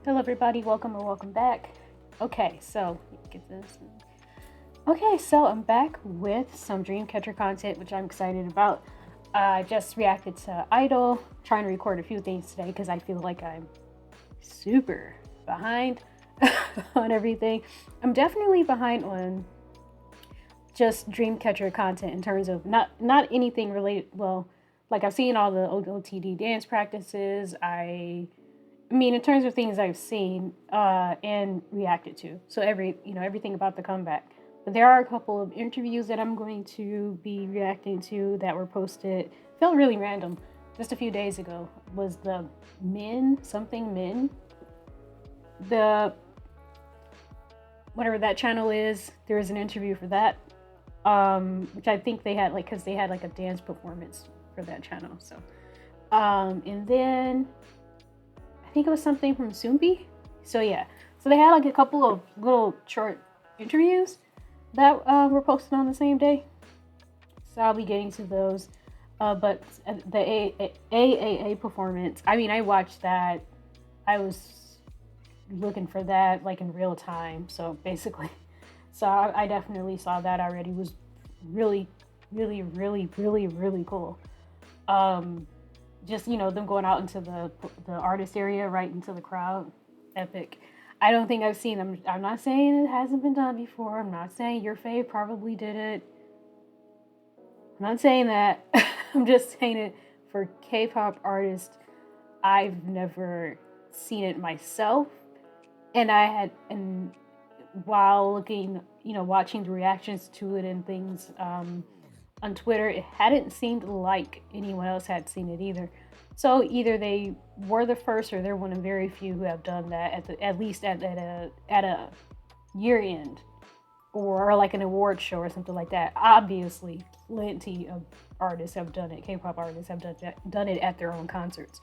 Hello everybody, welcome or welcome back. Okay, so get this. Okay, so I'm back with some Dreamcatcher content, which I'm excited about. I just reacted to Idol, trying to record a few things today because I feel like I'm super behind on everything. I'm definitely behind on just Dreamcatcher content in terms of not anything related. Well, like I've seen all the OOTD dance practices. I mean, in terms of things I've seen and reacted to. So everything about the comeback. But there are a couple of interviews that I'm going to be reacting to that were posted. Felt really random. Just a few days ago was the Men, the whatever that channel is. There was an interview for that, which I think they had because they had a dance performance for that channel. So, and then I think it was something from SuA. So yeah, so they had a couple of little short interviews that were posted on the same day. So I'll be getting to those. But the AAA performance, I mean, I watched that. I was looking for that in real time. So basically, so I definitely saw that already. It was really, really, really, really, really cool. Just them going out into the artist area, right into the crowd. Epic. I don't think I've seen them. I'm not saying it hasn't been done before. I'm not saying your fave probably did it. I'm not saying that. I'm just saying it for K-pop artists. I've never seen it myself, and while looking, watching the reactions to it and things on Twitter, it hadn't seemed like anyone else had seen it either. So either they were the first, or they're one of very few who have done that at least at a year end, or an award show or something like that. Obviously, plenty of artists have done it. K-pop artists have done it at their own concerts,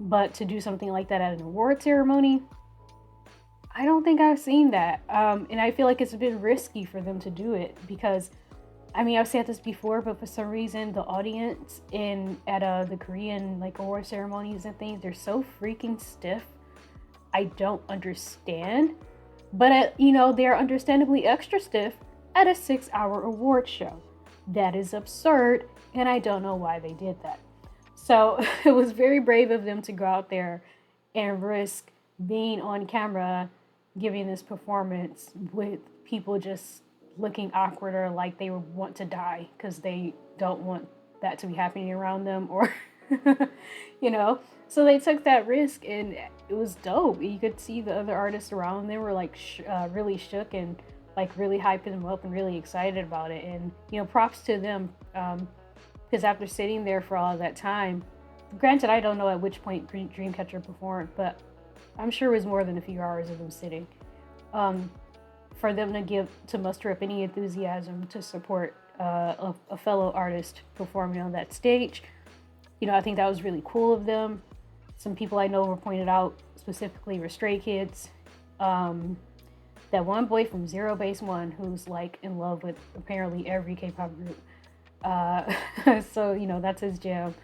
but to do something like that at an award ceremony, I don't think I've seen that. And I feel like it's a bit risky for them to do it because, I mean, I've said this before, but for some reason, the audience at the Korean award ceremonies and things, they're so freaking stiff. I don't understand, but they're understandably extra stiff at a 6-hour award show. That is absurd, and I don't know why they did that. So it was very brave of them to go out there and risk being on camera, giving this performance with people just looking awkward or like they would want to die because they don't want that to be happening around them, or so they took that risk, and it was dope. You could see the other artists around them were really shook and really hyping them up and really excited about it. And props to them, because after sitting there for all that time, granted I don't know at which point Dreamcatcher performed, but I'm sure it was more than a few hours of them sitting. For them to muster up any enthusiasm to support a fellow artist performing on that stage, I think that was really cool of them. Some people I know were pointed out specifically were Stray Kids. That one boy from Zero Base One who's in love with apparently every K-pop group. So that's his jam.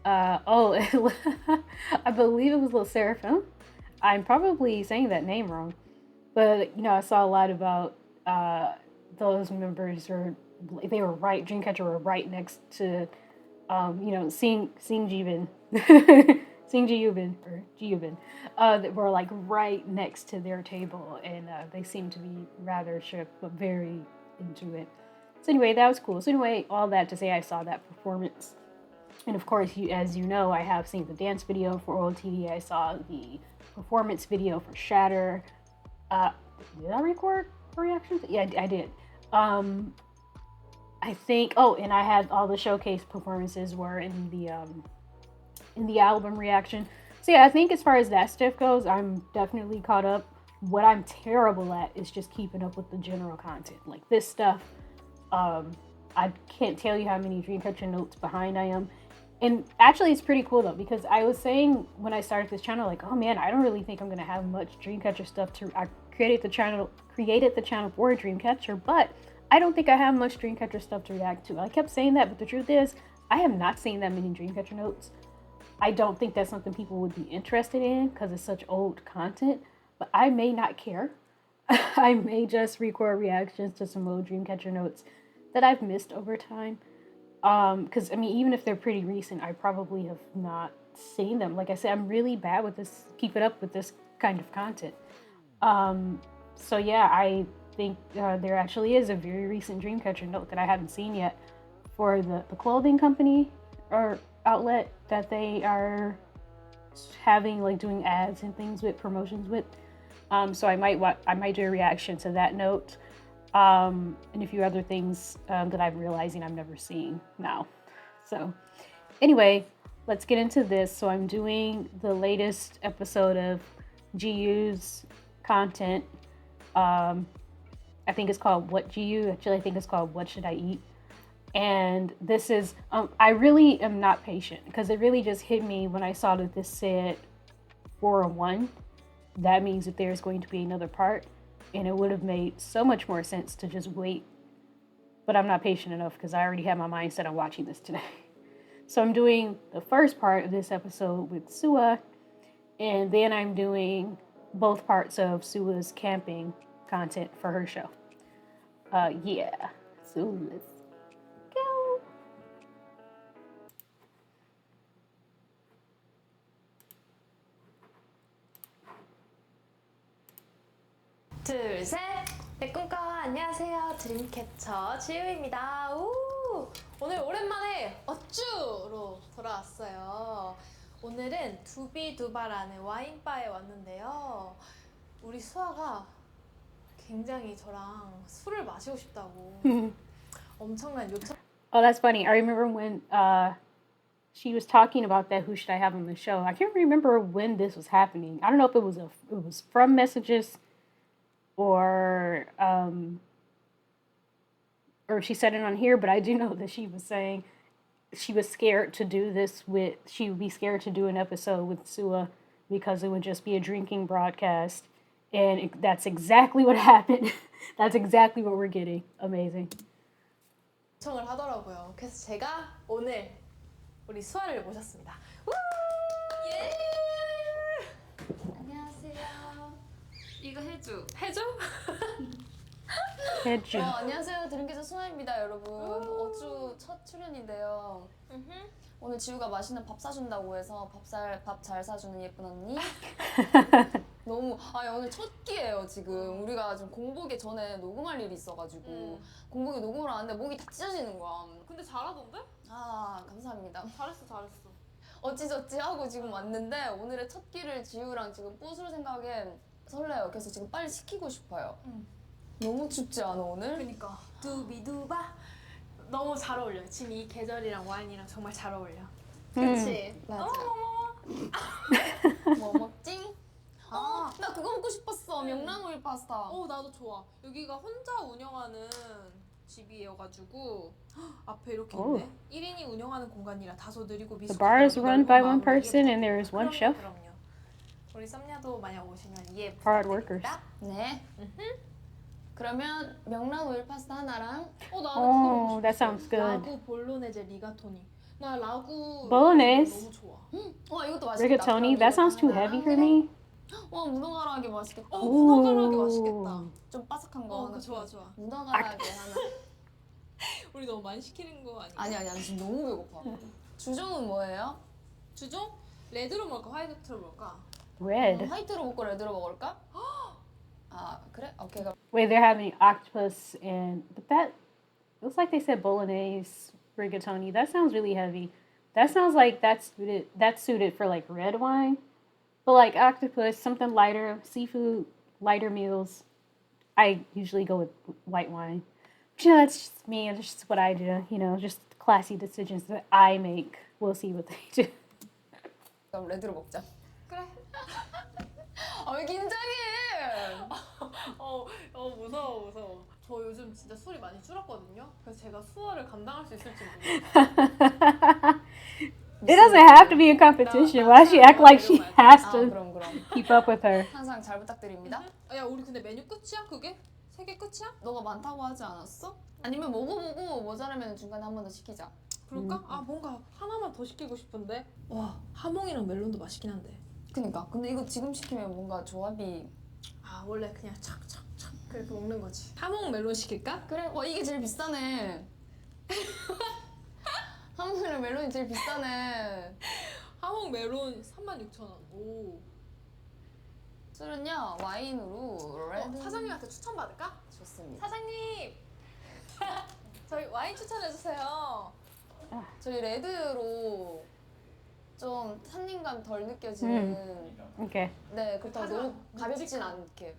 I believe it was Lil Seraphim. I'm probably saying that name wrong. But, I saw a lot about those members, or they were Dreamcatcher were right next to, Sing Jibin, Sing Jiyubin, or Jiyubin, that were right next to their table, and they seemed to be rather shook, but very into it. So anyway, that was cool. So anyway, all that to say, I saw that performance. And of course, as you know, I have seen the dance video for OOTD. I saw the performance video for Shatter. Did I record reactions? Yeah, I did. I think. Oh, and I had all the showcase performances were in the album reaction. So yeah, I think as far as that stuff goes, I'm definitely caught up. What I'm terrible at is just keeping up with the general content, this stuff. I can't tell you how many Dreamcatcher notes behind I am. And actually, it's pretty cool though, because I was saying when I started this channel, oh man, I don't really think I'm gonna have much Dreamcatcher stuff I created the channel for Dreamcatcher, but I don't think I have much Dreamcatcher stuff to react to. I kept saying that, but the truth is, I have not seen that many Dreamcatcher notes. I don't think that's something people would be interested in because it's such old content, but I may not care. I may just record reactions to some old Dreamcatcher notes that I've missed over time. Because I mean, even if they're pretty recent, I probably have not seen them. Like I said, I'm really bad with this, keeping up with this kind of content. So yeah, I think there actually is a very recent Dreamcatcher note that I haven't seen yet for the clothing company or outlet that they are having, like doing ads and things with, promotions with. So I might do a reaction to that note, and a few other things that I'm realizing I'm never seeing now. So anyway, let's get into this. So I'm doing the latest episode of JiBo's content. I think it's called What-Jjyu. Actually, I think it's called What Should I Eat? And this is, I really am not patient because it really just hit me when I saw that this said 401. That means that there's going to be another part, and it would have made so much more sense to just wait. But I'm not patient enough because I already have my mind set on watching this today. So I'm doing the first part of this episode with SuA, and then I'm doing both parts of SuA's camping content for her show. Yeah. So let's go. 둘, 셋! 내 꿈꿔! 안녕하세요. 드림캐쳐 지우입니다. 오! 오늘 오랜만에 어쭈로 돌아왔어요. 오늘은 두비두바라는 와인바에 왔는데요. 우리 수아가 굉장히 저랑 술을 마시고 싶다고 엄청난 요청. Oh, that's funny. I remember when she was talking about that. Who should I have on the show? I can't remember when this was happening. I don't know if it was from messages, or she said it on here. But I do know that she was saying she was scared to do this with. She would be scared to do an episode with SuA because it would just be a drinking broadcast, and that's exactly what happened. That's exactly what we're getting. Amazing. 요청을 하더라고요. 그래서 제가 오늘 우리 수아를 모셨습니다. 우! 예! 안녕하세요. 이거 해줘. 해줘? 해줘. 안녕하세요. 드림캐쳐 수아입니다, 여러분. 어쭈 첫 출연인데요. 오늘 지우가 맛있는 밥 사준다고 해서 밥 잘 사주는 예쁜 언니. 너무 오늘 첫 끼예요 지금. 우리가 지금 공복에 전에 녹음할 일이 있어가지고 공복에 녹음을 하는데 목이 다 찢어지는 거야. 근데 잘하던데? 아 감사합니다. 잘했어. 어찌저찌 하고 지금 왔는데 오늘의 첫 끼를 지우랑 지금 부술 생각에 설레요. 그래서 지금 빨리 시키고 싶어요. 너무 춥지 않아 오늘? 그니까 두비두바 너무 잘 어울려. 지금 이 계절이랑 와인이랑 정말 잘 어울려. 그치? 맞아. 어머머머. 뭐 먹지? 나 그거 먹고 싶었어. 명란오일 파스타. 나도 좋아. 여기가 혼자 운영하는 집이어가지고 앞에 이렇게 있네. 1인이 운영하는 공간이라 다소 느리고 The bar is run by one person and there is one chef. 그럼요. 우리 썸녀도 만약 오시면 이해 Hard workers. 부탁드립니다. 네. 그러면 명란오일 파스타 하나랑 나는 Oh, that sounds good. 라구 볼로네제 리가토니. 나 라구 Bolognese. 너무 좋아. 와 이것도 맛있겠다. Rigatoni. That sounds too heavy for me. 와 문어가라하게 맛있겠다. 문어가라하게 맛있겠다. 좀 바삭한 거 하나. 좋아. 문어가라하게 하나. 우리 너무 많이 시키는 거 아니야? 아니야 지금 너무 배고파. 주종은 뭐예요? 주종? 레드로 먹을까? 화이트로 먹을까? Red. 화이트로 먹고 레드로 먹을까? 아 그래? 오케이. Wait, they're having octopus but that looks like they said bolognese rigatoni. That sounds really heavy. That sounds like that's suited for like red wine. But like octopus, something lighter, seafood, lighter meals. I usually go with white wine. But, that's just me. That's just what I do. Just classy decisions that I make. We'll see what they do. 그럼 레드로 먹자. 그래. 왜 긴장해? 무서워. 저 요즘 진짜 술이 많이 줄었거든요. 그래서 제가 수어를 감당할 수 있을지 모르겠어요. It doesn't have to be a competition. Why does she act like she has to 그럼. keep up with her? 항상 잘 부탁드립니다. 야 우리 근데 메뉴 끝이야 그게? 3개 끝이야? 너가 많다고 하지 않았어? 아니면 먹어보고 모자라면 중간에 한 번 더 시키자. 그럴까? 뭔가 하나만 더 시키고 싶은데. 와, 하몽이랑 멜론도 맛있긴 한데. 그니까. 근데 이거 지금 시키면 뭔가 조합이. 아, 원래 그냥 착착착 그렇게 먹는 거지. 하몽 멜론 시킬까? 그래. 와 이게 제일 비싸네. 한국이랑 멜론이 제일 비싸네. 하몽 멜론 36,000원. 오. 술은요 와인으로 레드. 사장님한테 추천받을까? 좋습니다. 사장님! 저희 와인 추천해주세요. 저희 레드로 좀 산림감 덜 느껴지는. Okay. 네, 그렇다고 하지만 너무 가볍진 묵직한. 않게.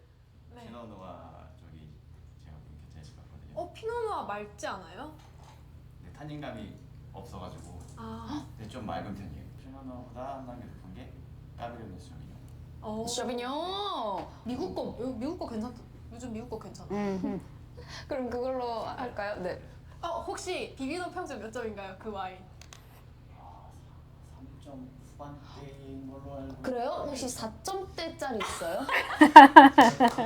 네. 피노누아 쪽이 제가 보기 괜찮으실 것 같거든요. 피노누아 맑지 않아요? 근데 탄닌감이 없어가지고 아. 근데 좀 맑은 편이에요. 피노누아보다 한 단계 높은 게 까베르네 소비뇽. 쇼비뇽. 미국 거, 미국 거 괜찮다. 요즘 미국 거 괜찮아. 그럼 그걸로 할까요? 네. 혹시 비비노 평점 몇 점인가요? 그 와인? 3점 후반대인 걸로 알고. 그래요? 혹시 4점대짜리 있어요?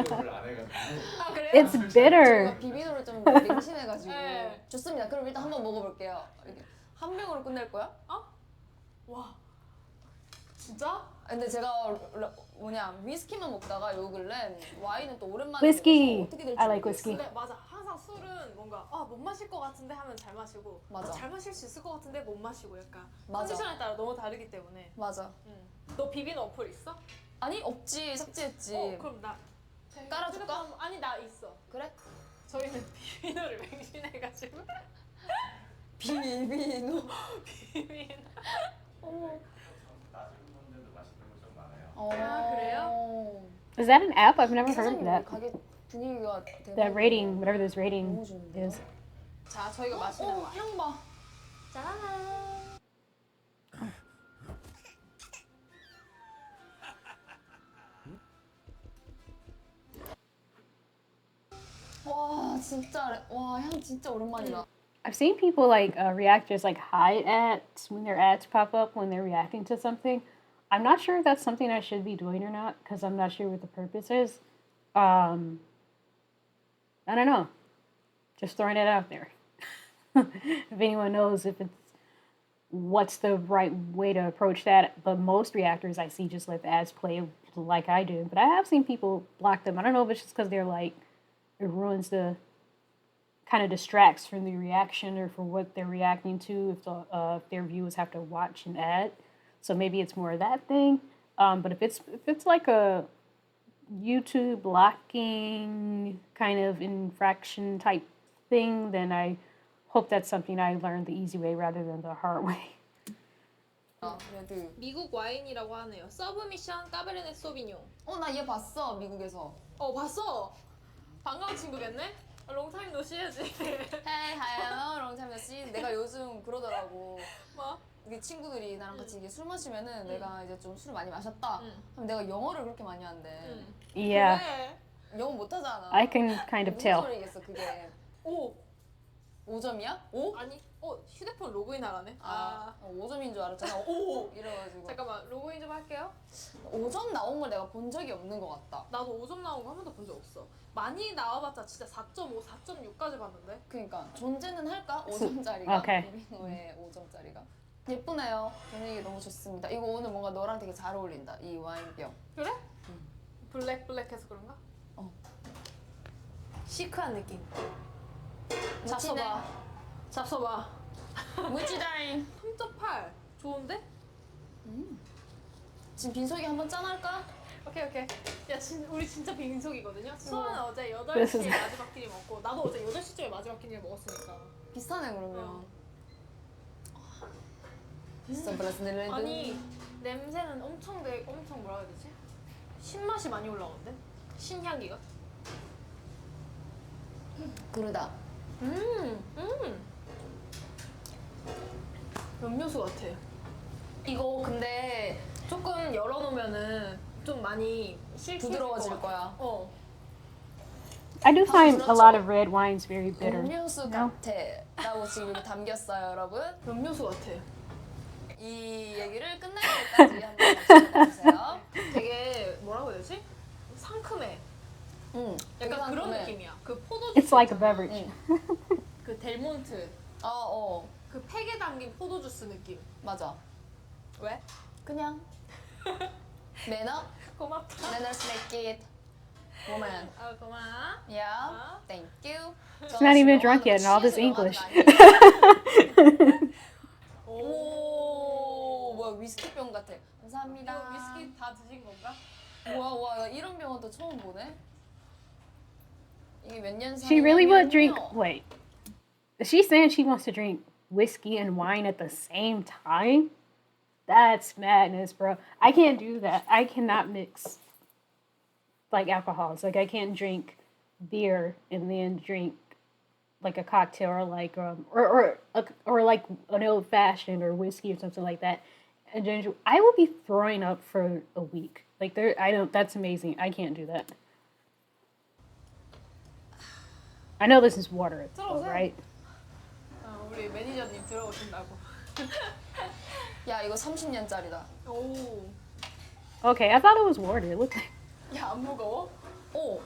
기억을 안 해가지고. 아, 그래요? It's bitter. 저희가 비비노를 좀 맹신해가지고. 네. 좋습니다. 그럼 일단 한번 먹어볼게요. 이렇게 한 병으로 끝낼 거야? 와. 진짜? 근데 제가 위스키만 먹다가 요 근래 와인은 또 오랜만에 Whiskey. 먹어서 어떻게 될지 I like 모르겠어요. whiskey. 근데 맞아. 항상 술은 뭔가 못 마실 것 같은데 하면 잘 마시고 맞아. 잘 마실 수 있을 것 같은데 못 마시고 약간 맞아. 컨디션에 따라 너무 다르기 때문에. 맞아. 너 비비노 어플 있어? 아니 없지, 삭제했지. 그럼 나 깔아줄까? 휴대폰- 아니 나 있어. 그래? 저희는 비비노를 맹신해가지고 비비노. 비비노. 어머. 낮은 분들도 맛있는 거 좀 많아요. 아 그래요? Is that an app? I've never heard of 사장님 that. 가게 분위기가 대박. That rating, whatever this rating 너무 좋은데. is. 자, 저희가 마시는 와인. 향 봐. 짠. 와 진짜 향 진짜 오랜만이다. I've seen people like reactors like hide ads when their ads pop up when they're reacting to something. I'm not sure if that's something I should be doing or not because I'm not sure what the purpose is. I don't know. Just throwing it out there. If anyone knows if it's what's the right way to approach that, but most reactors I see just let the ads play like I do. But I have seen people block them. I don't know if it's just because they're like it ruins the kind of distracts from the reaction or for what they're reacting to if their viewers have to watch an ad. So maybe it's more of that thing. But if it's like a YouTube blocking kind of infraction type thing, then I hope that's something I learned the easy way rather than the hard way. 레드. 미국 와인이라고 하네요. 서브미션 까베르네 소비뇽. 나 얘 봤어 미국에서. 봤어. 반가운 친구겠네. 롱타임 노시해야지. Hey, hello, long time no see. 내가 요즘 그러더라고. 뭐? 이게 친구들이 나랑 같이 이게 술 마시면은 내가 이제 좀 술 많이 마셨다. 응. 그럼 내가 영어를 그렇게 많이 한대. Yeah, 그래. 영어 못하잖아. I can kind of 무슨 tell. 소리겠어 그게. 오. 5점이야? 5? 아니, 휴대폰 로그인 하라네. 5점인 줄 알았잖아. 오! 이래가지고. 잠깐만, 로그인 좀 할게요. 5점 나온 걸 내가 본 적이 없는 것 같다. 나도 5점 나온 거 한 번도 본 적 없어. 많이 나와봤자 진짜 4.5, 4.6까지 봤는데. 그러니까 존재는 할까? 5점짜리가. 오케이. 비비노의 5점짜리가. 예쁘네요. 분위기 너무 좋습니다. 이거 오늘 뭔가 너랑 되게 잘 어울린다. 이 와인병. 그래? 블랙해서 그런가? 시크한 느낌. 잡숴봐. 무지다잉. 3.8. 좋은데? 지금 빈속이 한번 짠할까? 오케이. 야, 우리 진짜 빈속이거든요. 수아는 어제 This 8시에 is- 마지막 끼니 먹고 나도 어제 8시쯤에 마지막 끼니 먹었으니까. 비슷하네 그러면. 선글라스 내려야 아니, 냄새는 엄청 뭐라 해야 되지? 신맛이 많이 올라오는데? 신향기가? 그러다. 음료수 같아. 이거 근데 조금 열어놓으면은 좀 많이 실키질 부드러워질 것 같아. 거야. I do find a lot of red wines very bitter. 음료수 같아. 라고 지금 여기 담겼어요 여러분. 음료수 같아. 이 얘기를 끝날 때까지 한번 해주세요. 되게 뭐라고 해야 되지? 상큼해. 약간 그런 느낌이야. 그 포도주. It's like a beverage. 응. 그 델몬트. 그 팩에 담긴 포도주스 느낌. 맞아. 왜? 그냥 매너. 고맙다. Manners make it woman. 아 고마워. Yeah. Thank you. She's not even drunk yet and all this English. 오, 뭐야 위스키병 같아. 감사합니다. 이거 위스키 다 드신 건가? 뭐야, 와, 나 이런 병은 또 처음 보네. 이게 몇 년 She really would drink. 사냐면요. Wait, is she saying she wants to drink whiskey and wine at the same time? That's madness, bro. I can't do that. I cannot mix like alcohols. Like I can't drink beer and then drink like a cocktail or like or like an old fashioned or whiskey or something like that. And ginger, I will be throwing up for a week. Like there, I don't. That's amazing. I can't do that. I know this is water, though, right? 우리 매니저님 들어오신다고. 야, 이거 30년짜리다. 오. Okay, I thought it was water. It looked. 야 안 무거워? 오,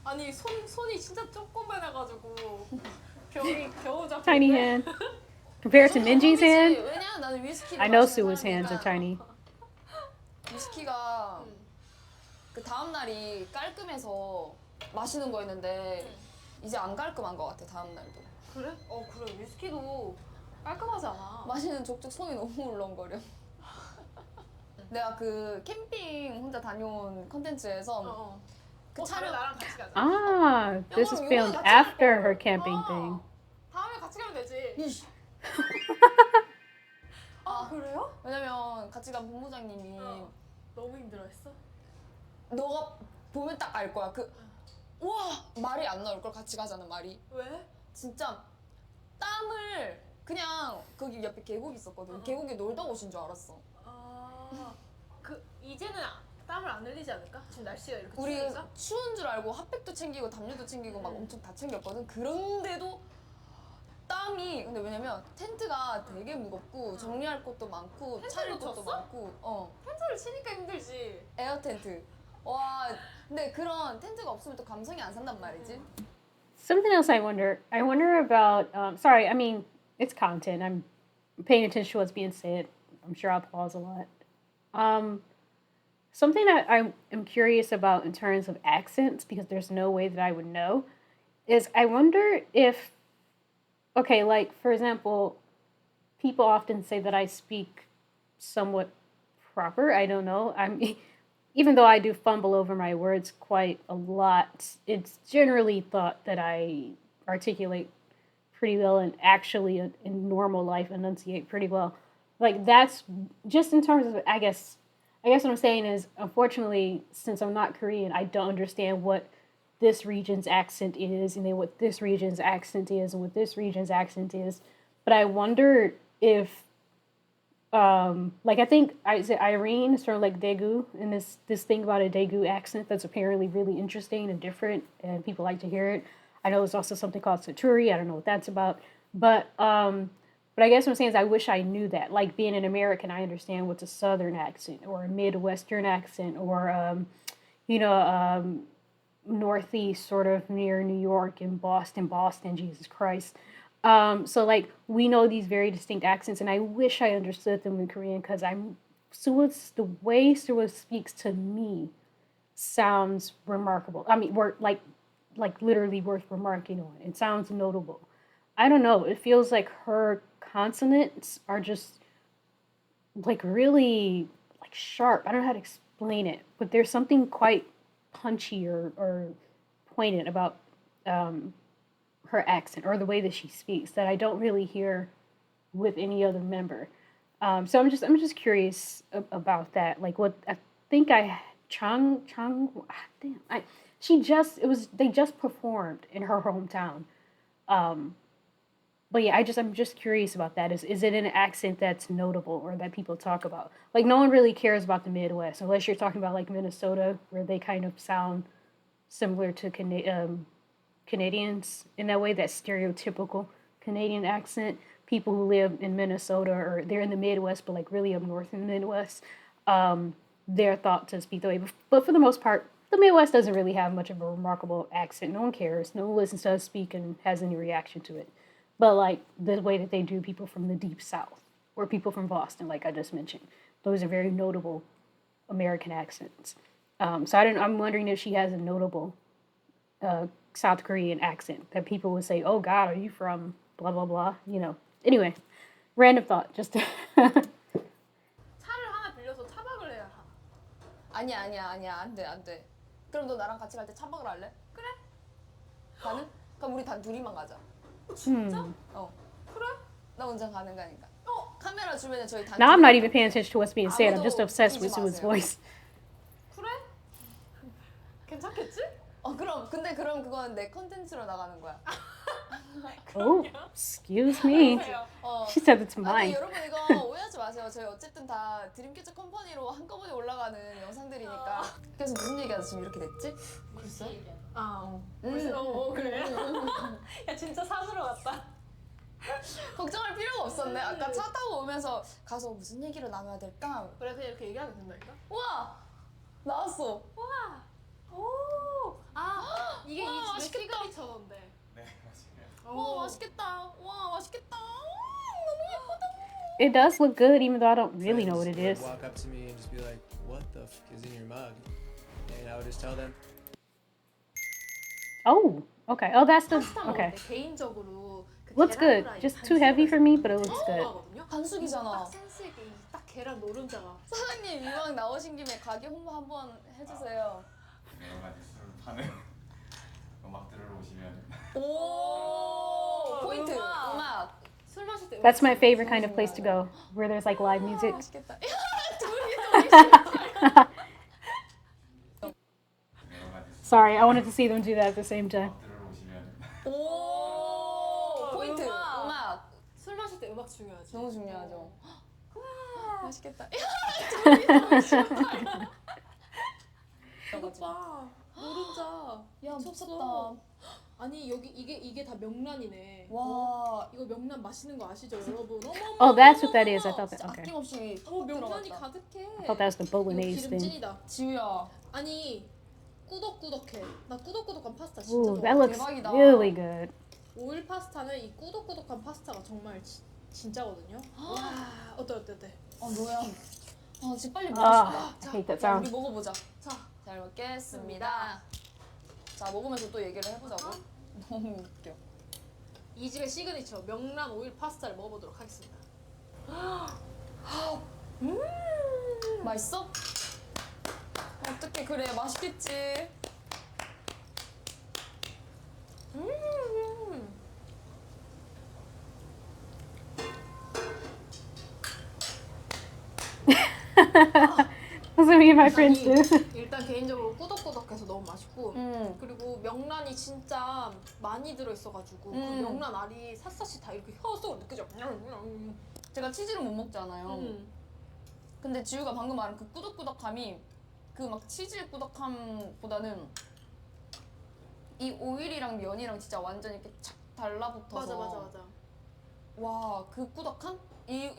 아니 손이 진짜 조그만해가지고 병이 겨우 잡히는데. Tiny hand. Compared to Minji's hand, 왜냐, 나는 위스키를 I know 마시는 SuA's hands are 사람이니까. tiny. 위스키가 그 다음 날이 깔끔해서 마시는 거였는데 이제 안 깔끔한 것 같아, 다음 날도. 그래? 그래 위스키도 깔끔하지 않아. 마시는 족족 손이 너무 울렁거려. 내가 그 캠핑 혼자 다녀온 컨텐츠에서 그 촬영 촬영 나랑 같이 가자. Ah, this is 그럼 filmed 이거는 같이 after 갈 her 거. camping thing. 다음에 같이 가면 되지. 이씨. 그래요? 왜냐면 같이 간 본부장님이 너무 힘들어했어? 너가 보면 딱 알 거야. 우와 말이 안 나올 걸 같이 가자는 말이. 왜? 진짜 땀을 그냥 거기 옆에 계곡이 있었거든. 계곡에 놀다 오신 줄 알았어. 이제는 땀을 안 흘리지 않을까? 지금 날씨가 이렇게 우리 추우니까? 추운 줄 알고 핫팩도 챙기고 담요도 챙기고 막 엄청 다 챙겼거든. 그런데도 땀이 근데 왜냐면 텐트가 되게 무겁고 정리할 것도 많고 차릴 것도 쳤어? 많고 텐트를 치니까 힘들지. 에어 텐트. 와 근데 그런 텐트가 없으면 또 감성이 안 산단 말이지. Something else I wonder. I wonder about. Sorry, I mean it's content. I'm paying attention to what's being said. I'm sure I'll pause a lot. Something that I am curious about in terms of accents, because there's no way that I would know, is I wonder if, okay, like for example, people often say that I speak somewhat proper. I don't know. Even though I do fumble over my words quite a lot, it's generally thought that I articulate pretty well and actually in normal life enunciate pretty well. Like that's just in terms of, I guess what I'm saying is, unfortunately, since I'm not Korean, I don't understand what this region's accent is, and then what this region's accent is, and what this region's accent is. But I wonder if, like I think Irene is from like Daegu, and this thing about a Daegu accent that's apparently really interesting and different, and people like to hear it. I know there's also something called Saturi. I don't know what that's about, but I guess what I'm saying is I wish I knew that. Like being an American, I understand what's a Southern accent or a Midwestern accent or, Northeast sort of near New York and Boston, Jesus Christ. So like we know these very distinct accents, and I wish I understood them in Korean because the way SuA speaks to me sounds remarkable. I mean, like literally worth remarking on. It sounds notable. I don't know. It feels like her consonants are just like really like sharp. I don't know how to explain it, but there's something quite punchy or poignant about her accent or the way that she speaks that I don't really hear with any other member. So I'm just curious about that. Like what I think they just performed in her hometown. But yeah, I'm just curious about that. Is it an accent that's notable or that people talk about? Like no one really cares about the Midwest unless you're talking about like Minnesota, where they kind of sound similar to Canadians in that way, that stereotypical Canadian accent. People who live in Minnesota or they're in the Midwest, but like really up north in the Midwest, they're thought to speak that way. But for the most part, the Midwest doesn't really have much of a remarkable accent. No one cares. No one listens to us speak and has any reaction to it. but like the way that they do people from the deep South or people from Boston, like I just mentioned, those are very notable American accents. So I'm wondering if she has a notable South Korean accent that people would say, "Oh God, are you from blah blah blah?" You know. Anyway, random thought. Just 차를 하나 빌려서 차박을 해야 하나? 아니야 안 돼. 그럼 너 나랑 같이 갈 때 차박을 할래? 그래? 가능? 그럼 우리 단 둘이만 가자. 진짜? 그래? 나 운전 가능하니까. 카메라 주변에 저희 단. now I'm not even paying attention to what's being said. I'm just obsessed with SuA's voice. 그래? 괜찮겠지? 그럼 그건 내 컨텐츠로 나가는 거야. Oh, excuse me. She said it's mine. 여러분 이거 오해하지 마세요. 저희 어쨌든 다 드림캐쳐 컴퍼니로 한꺼번에 올라가는 영상들이니까. 그래서 무슨 얘기가 지금 이렇게 됐지? 글쎄? 그래? 야 진짜 산으로 갔다. 걱정할 필요가 없었네. 아까 차 타고 오면서 가서 무슨 얘기를 나눠야 될까? 그래 그냥 이렇게 얘기하면 된다니까? 우와! 나왔어. 와! 오! 이게 와, 이 집의 맛있겠다. 네, 시그니처인데. 맞아요. 와 맛있겠다. 와 맛있겠다. 너무 예쁘다. It does look good, even though I don't really know what it is. Walk up to me and just be like, "What the f is in your mug?" And I would just tell them. Oh, okay. Oh, that's the 파스타 먹을 okay. 때 개인적으로 그 Looks good. 계란 후라이 Just too heavy for me, but it looks good. 좋아하거든요. 반숙이잖아. 딱 센스 있게 딱 계란 노른자가. 사장님 이왕 나오신 김에 가게 홍보 한번 해주세요. 여러 가지 술을 파는 음악 들으러 오시면 오 포인트 음악. 음악. 술 마실 때 That's my favorite kind of place to go, where there's like live music. 맛있겠다. 둘이 여러 가지 Sorry, I wanted to see them do that at the same time. 들으러 오시면 오 포인트 음악. 음악. 술 마실 때 음악 중요하지. 너무 중요하죠. 맛있겠다. 이것 봐. 노른자. 야 미쳤어. 미쳤다. 아니 여기 이게 다 명란이네. 와 이거 명란 맛있는 거 아시죠, 여러분? Oh, that's what that is. I thought that. 진짜 Okay. 아낌없이 명란이 들어갔다. 가득해. I thought that was the 이거 bolognese 기름 thing. 찐이다. 지우야. 아니 꾸덕꾸덕해. 나 꾸덕꾸덕한 파스타 진짜 Ooh, 좋아. that looks 대박이다. really good. 오일 파스타는 이 꾸덕꾸덕한 파스타가 정말 진짜거든요. 와 어때? 뭐야? 지금 빨리 먹고 Ah, 싶다. I hate that 우리 sound. 먹어보자. 자, 잘 먹겠습니다. 자 먹으면서 또 얘기를 해보자고. 너무 웃겨. 이 집의 시그니처 명란 오일 파스타를 먹어보도록 하겠습니다. 맛있어? 어떻게 그래 맛있겠지. That's what me and my friends do. 일단 개인적으로 꾸덕꾸덕해서 너무 맛있고 그리고 명란이 진짜 많이 들어있어가지고 그 명란 알이 샅샅이 다 이렇게 혀 속으로 느껴져. 제가 치즈를 못 먹잖아요. 근데 지우가 방금 말한 그 꾸덕꾸덕함이 그 막 치즈 꾸덕함보다는 이 오일이랑 면이랑 진짜 완전 이렇게 착 달라붙어서 맞아. 와 그 꾸덕함?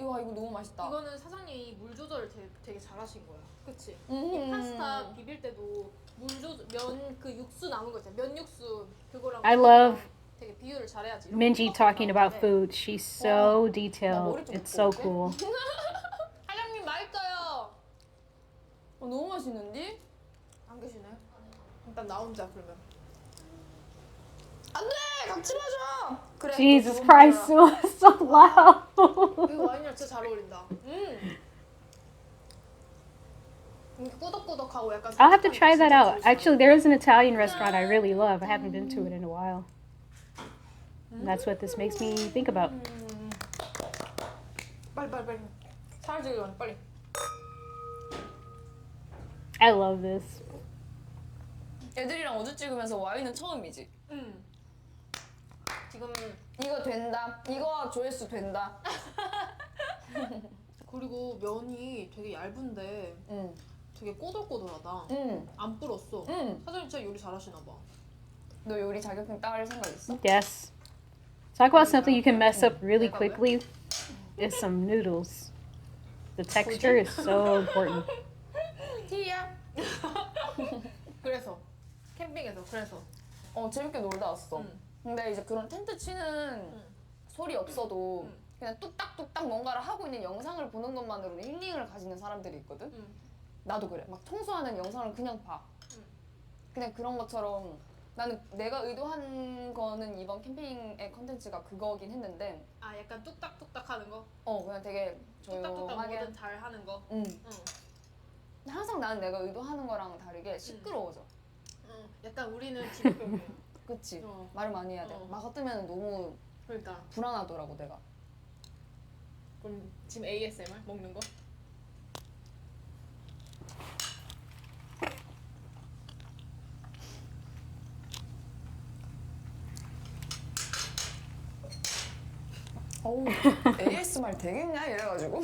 와 이거 너무 맛있다. 이거는 사장님이 물 조절을 되게 잘하신 거야. 그치? 음. 이 파스타 비빌 때도 면 그 육수 남은 거 있잖아. 면 육수 그거랑 I love 되게 비율을 잘해야지. Minji talking about food. She's so detailed. 머리 좀 It's so 묶고 cool. 사장님 맛있어요. 너무 맛있는데? 안 계시네. 일단 나 혼자 그러면. 안돼 같이 마셔. 그래. Jesus 너 Christ, 먹어라. Sue is so loud. 이거 와인이랑 진짜 잘 어울린다. 이게 꾸덕꾸덕하고 약간. I'll have to try that out. Actually, there is an Italian restaurant I really love. I haven't been to it in a while. And that's what this makes me think about. 빨리. 사라지기 전에 빨리. I love this. 애들이랑 어제 찍으면서 와인은 처음이지. 지금 이거 된다. 이거 조회수 된다. 그리고 면이 되게 얇은데 응. 되게 꼬들꼬들하다. 응. 안 불었어. 응. 사장님 진짜 요리 잘하시나 봐. 너 요리 자격증 따를 생각 있어? Yes. Talk about something you can mess up really quickly. It's some noodles. The texture is so important. 티야. 그래서 캠핑에서 그래서 재밌게 놀다 왔어. 응. 근데 이제 그런 텐트 치는 소리 없어도 그냥 뚝딱뚝딱 뭔가를 하고 있는 영상을 보는 것만으로도 힐링을 가지는 사람들이 있거든. 나도 그래. 막 청소하는 영상을 그냥 봐. 그냥 그런 것처럼 나는 내가 의도한 거는 이번 캠페인의 컨텐츠가 그거긴 했는데 아 약간 뚝딱뚝딱 하는 거? 그냥 되게 뚝딱뚝딱 조용하게 뭐든 잘 하는 거? 항상 나는 내가 의도하는 거랑 다르게 시끄러워져. 약간 우리는 기본병이에요. 그치? 말을 많이 해야 돼. 막 같으면 너무 그러니까 불안하더라고 내가. 그럼 지금 ASMR 먹는 거? 어우 ASMR 되겠냐 이래가지고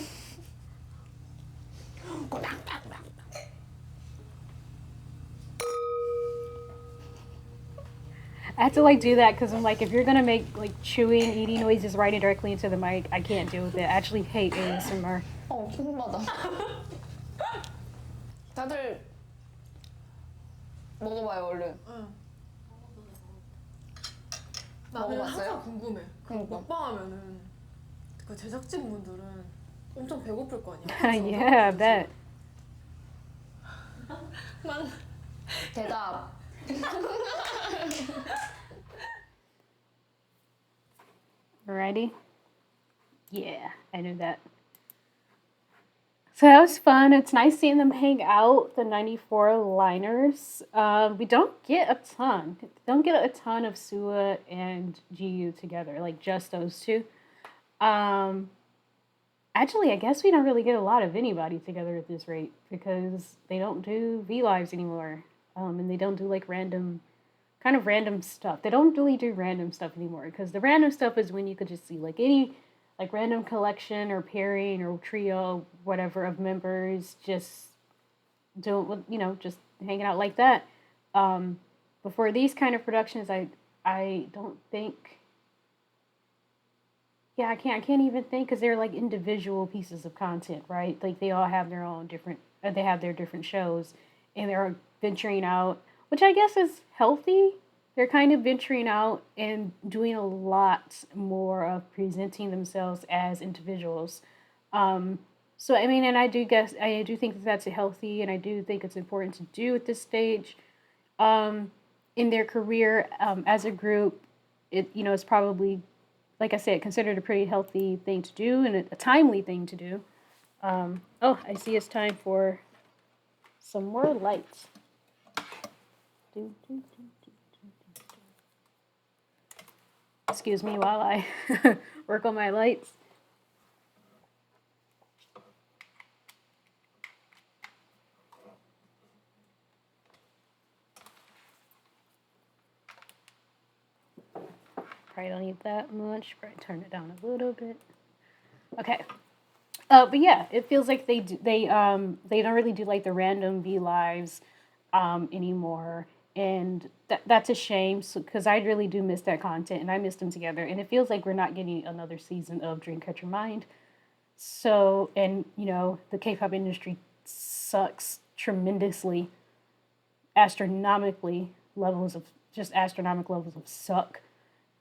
I have to like do that because I'm like, if you're gonna make like chewing, eating noises right directly into the mic, I can't deal with it. I actually hate ASMR. 킹받아. 다들 먹어봐요 얼른. 나는 먹어봤어요? 항상 궁금해. 그러니까. 먹방하면은 그 제작진분들은 엄청 배고플 거 아니야? Yeah, I bet. 막 대답. Ready? Yeah, I knew that. So that was fun. It's nice seeing them hang out, the 94 liners. We don't get a ton. Don't get a ton of SuA and JiBo together, like just those two. Actually, I guess we don't really get a lot of anybody together at this rate because they don't do V-Lives anymore. And they don't do like random stuff. They don't really do random stuff anymore because the random stuff is when you could just see like any like random collection or pairing or trio, whatever of members just doing, just hanging out like that. But for these kind of productions, I don't think. Yeah, I can't even think because they're like individual pieces of content, right? Like they all have their own different, they have their different shows, and they're venturing out, which I guess is healthy. They're kind of venturing out and doing a lot more of presenting themselves as individuals. So I mean, and I do think that that's healthy, and I do think it's important to do at this stage, in their career as a group. It's probably, like I said, considered a pretty healthy thing to do and a timely thing to do. I see it's time for some more lights. Excuse me while I work on my lights. Probably don't need that much. Probably turn it down a little bit. Okay. But yeah, it feels like they don't really do like the random V-Lives anymore. And that's a shame because I really do miss that content and I miss them together. And it feels like we're not getting another season of Dreamcatcher Mind. So, and the K-pop industry sucks tremendously, astronomical levels of suck.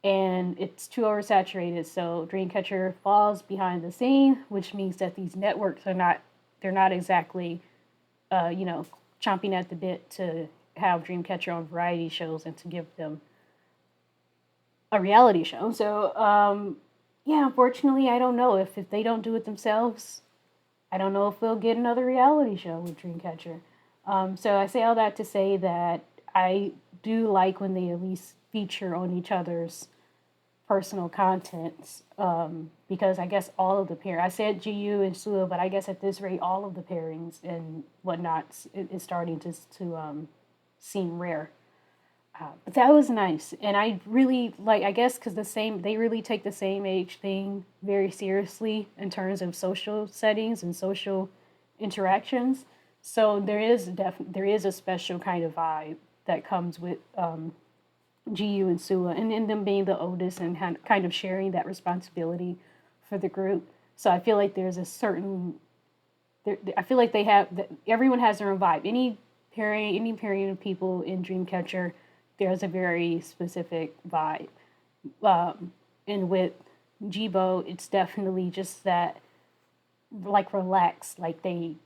And it's too oversaturated. So Dreamcatcher falls behind the scene, which means that these networks they're not exactly, chomping at the bit to have Dreamcatcher on variety shows and to give them a reality show. So, unfortunately, I don't know if they don't do it themselves. I don't know if we'll get another reality show with Dreamcatcher. So I say all that to say that I do like when they at least feature on each other's personal contents, because I guess all of the I said JiBo and SuA, but I guess at this rate, all of the pairings and whatnot is starting to seem rare. But that was nice, and I really like. I guess because they really take the same age thing very seriously in terms of social settings and social interactions. So there is a special kind of vibe that comes with JiBo and SuA, and them being the oldest and kind of sharing that responsibility for the group. So I feel like there's a certain. I feel like everyone has their own vibe. Any pairing of people in Dreamcatcher, there's a very specific vibe. And with JiBo, it's definitely just that, like, relaxed. Like, they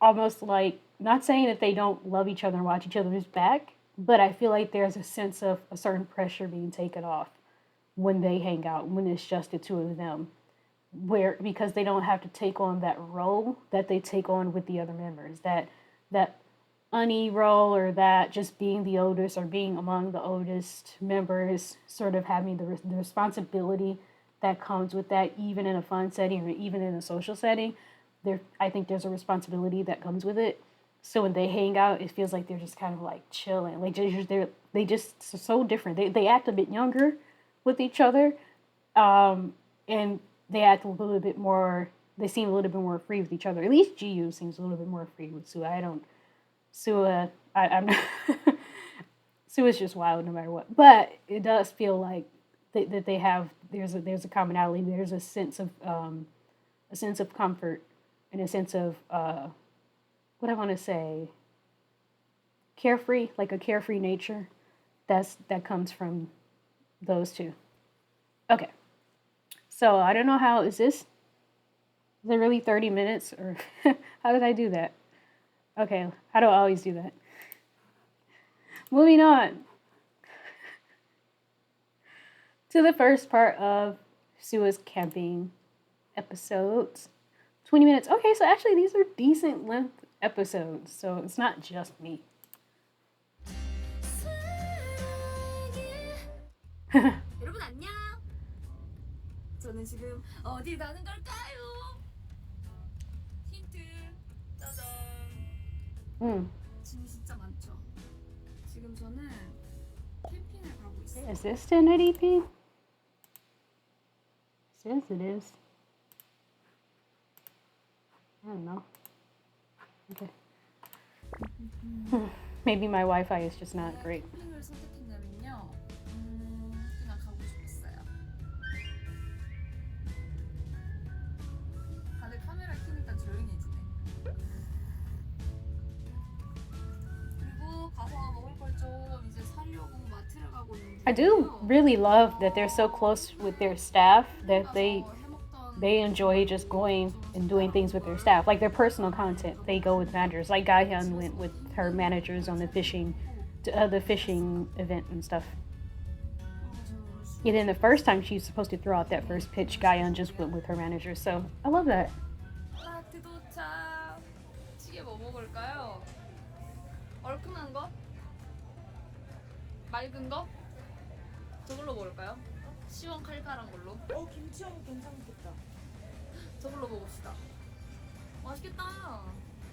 almost, like, not saying that they don't love each other and watch each other's back, but I feel like there's a sense of a certain pressure being taken off when they hang out, when it's just the two of them, where because they don't have to take on that role that they take on with the other members, that unny role, or that just being the oldest or being among the oldest members, sort of having the responsibility that comes with that, even in a fun setting or even in a social setting. I think there's a responsibility that comes with it. So when they hang out, it feels like they're just kind of like chilling. Like they just so different. They act a bit younger with each other, and they act a little bit more. They seem a little bit more free with each other. At least JiBo seems a little bit more free with SuA. I'm not. SuA's just wild no matter what. But it does feel like that they have. There's a commonality. There's a sense of comfort and a sense of what I want to say, carefree, like a carefree nature that comes from those two. Okay. So I don't know how is it really 30 minutes, or how did I do that? Okay, how do I always do that? Moving on to the first part of SuA's camping episodes. 20 minutes. Okay, so actually these are decent length episodes, so it's not just me. 여러분 안녕. 저는 지금 어디 가는 걸까요? 힌트. 짜잔. 짐이 진짜 많죠. 지금 저는 캠핑을 가고 있어요. Is this 1080p? Says it is. I don't know. Okay. Maybe my Wi-Fi is just not great. 캠핑을 선택했냐면요. 그냥 가고 싶었어요. 다들 카메라 켜니까 조용해지네. 그리고 가서 먹을 걸 좀 이제 사려고 마트를 가고 있는데. I do really love that they're so close with their staff that they enjoy just going and doing things with their staff, like their personal content. They go with managers, like Gahyun went with her managers on the fishing event and stuff. And then the first time she was supposed to throw out that first pitch, Gahyun just went with her managers. So I love that. 마트 도착. 찌개 뭐 먹을까요? 얼큰한 거? 맑은 거? 저걸로 먹을까요? 시원 칼칼한 걸로. 김치향 괜찮겠다. 저걸로 먹읍시다. 맛있겠다.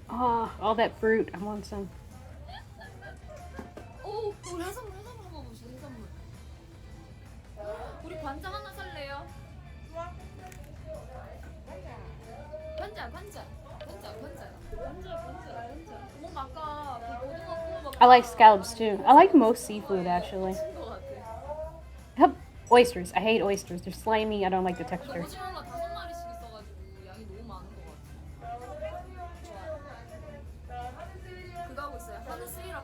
Oh, all that fruit. I want some. 오, 우리 해산물 한번 먹어봅시다. 해산물. 우리 관자 하나 살래요? 관자. 뭔가 아까 그 고등어 구워 먹. I like scallops too. I like most seafood actually. 것 같아. Yep. Oysters. I hate oysters. They're slimy. I don't like the texture. 오징어가 5마리씩 있어가지고 양이 너무 많은 것 같아. 좋아요. 그거 하고 있어요.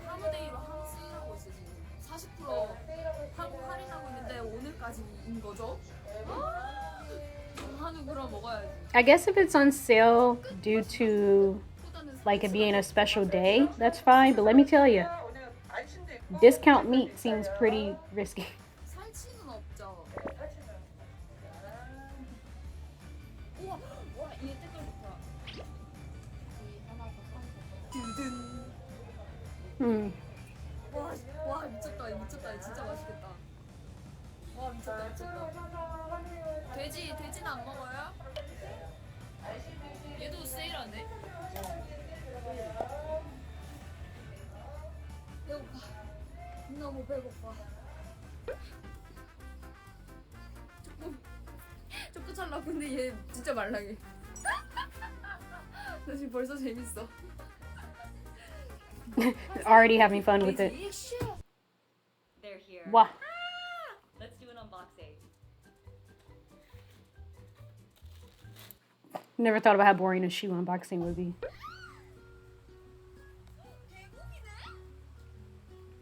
한우데이로 한우 세일하고 있어요 지금. 40% 할인하고 있는데 오늘까지인 거죠? 한우 그럼 먹어야지. I guess if it's on sale due to like it being a special day, that's fine. But let me tell you, discount meat seems pretty risky. 살치는 없죠. 우와, 얘 색깔 좋다. 이 하나 더 든. 와 미쳤다. 얘 진짜 맛있겠다. 와 미쳤다. 돼지는 안 먹어요? 얘도 세일하네. 배고파. 너무 배고파. 초코 찰나. 근데 얘 진짜 말랑해. 나 지금 벌써 재밌어. Already having fun with it. They're here. Wow. Let's do an unboxing. Never thought about how boring a shoe unboxing would be.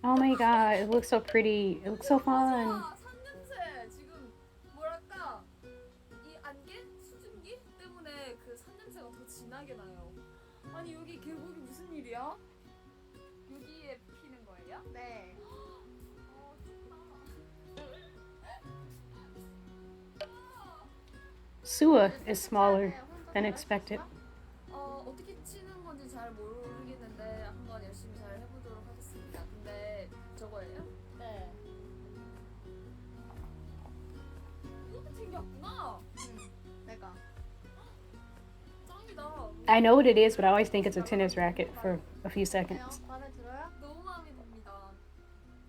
Oh my god, it looks so pretty. It looks so fun. 산냄새 지금 뭐랄까 냄새가 더 진하게 나요. 아니 여기 계곡이 무슨 일이야? 여기에 피는 거예요? 네. SuA is smaller than expected. 어떻게 치는 건지 잘 모르겠는데 한번 열심히 잘 해보도록 하겠습니다. 근데 저거예요? 네. 이것도 챙겼구나. 내가. 짱이다. I know what it is, but I always think it's a tennis racket for a few seconds. 마음에 들어요? 너무 마음에 듭니다.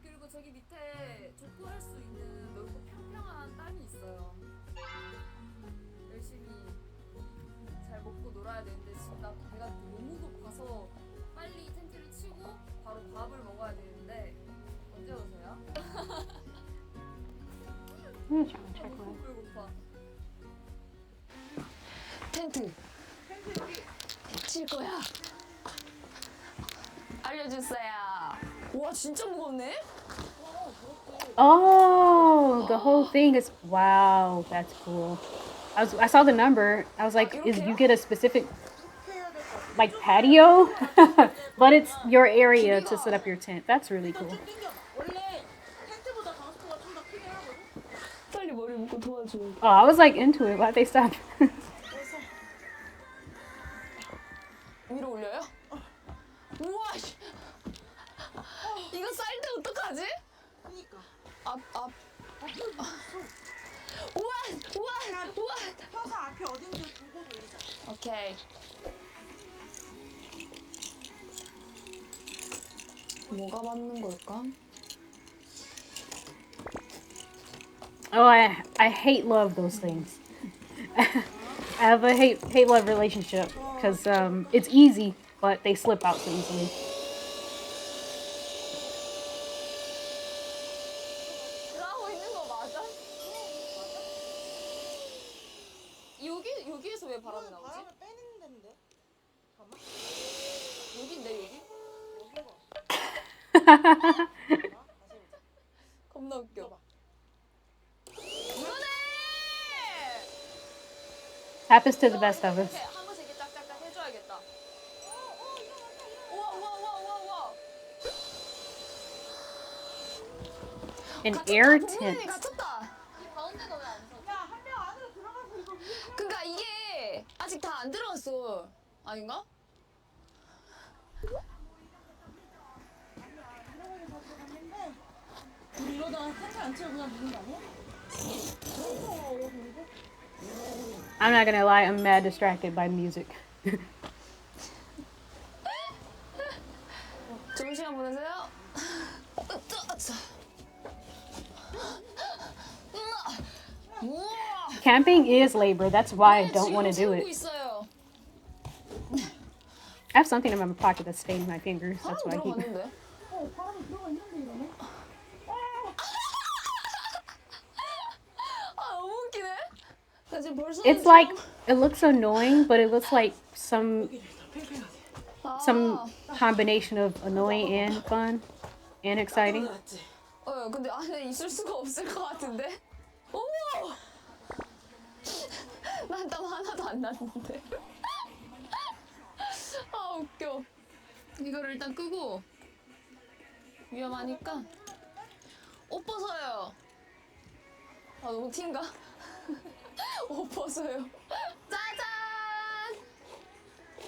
그리고 저기 밑에 족구할 수 있는 넓고 평평한 땅이 있어요. 열심히 잘 먹고 놀아야 되는데 지금 나 배가 너무 고파서 빨리 텐트를 치고 바로 밥을 먹어야 되는데 언제 오세요? 너무 배고파. 텐트 칠 거야. 알려주세요. 와 진짜 무겁네. Oh, the whole thing is wow. That's cool. I saw the number. I was like, is you get a specific like patio, but it's your area to set up your tent. That's really cool. 원래 텐트보다 가스코가 좀 더 크긴 하거든. 빨리 머리 묶고 도와줘. Oh, I was like into it. Why'd they stop? 위로 올려요? 우와 씨. 이거 쌀 때 어떡하지? 그니까. 앞 우와 펴서 앞에 어딘지 두고 돌리자. 오케이. 뭐가 맞는 걸까? Oh, I hate love those things. I have a hate love relationship because it's easy, but they slip out so easily. 하고 있는 거 맞아? 여기에서 왜 바람이 나오지? 바람을 빼는 데인데. 여기인데 여기? 겁나 웃겨. Happens to the best of us. 한 번씩 이렇게 짝짝짝 해줘야겠다. 우와. An air 동민이 tent. 갇혔다. 이 가운데가 왜 안 서? 야, 한 명 안으로 들어가서 이거 위에 그러니까 이게 아직 다 안 들어갔어. 아닌가? 우리 이러다가 텐트 안 치고 그냥 누는 거 아니야? I'm not gonna lie, I'm mad distracted by music. 좋은 시간 보내세요. Camping is labor. That's why I don't want to do it. 있어요. I have something in my pocket that's staining my fingers. That's why I keep. 들어갔는데. 바람이 들어가 있는데 이러네. 아 너무 웃기네. 나 지금 벌써. It's like it looks annoying, but it looks like some combination of annoying and fun and exciting. 근데 안에 있을 수가 없을 것 같은데. 어머. 난 땀 하나도 안 났는데. 아 웃겨. 이거를 일단 끄고 위험하니까 옷 벗어요. 아 너무 티인가? 옷 벗어요. 짜잔!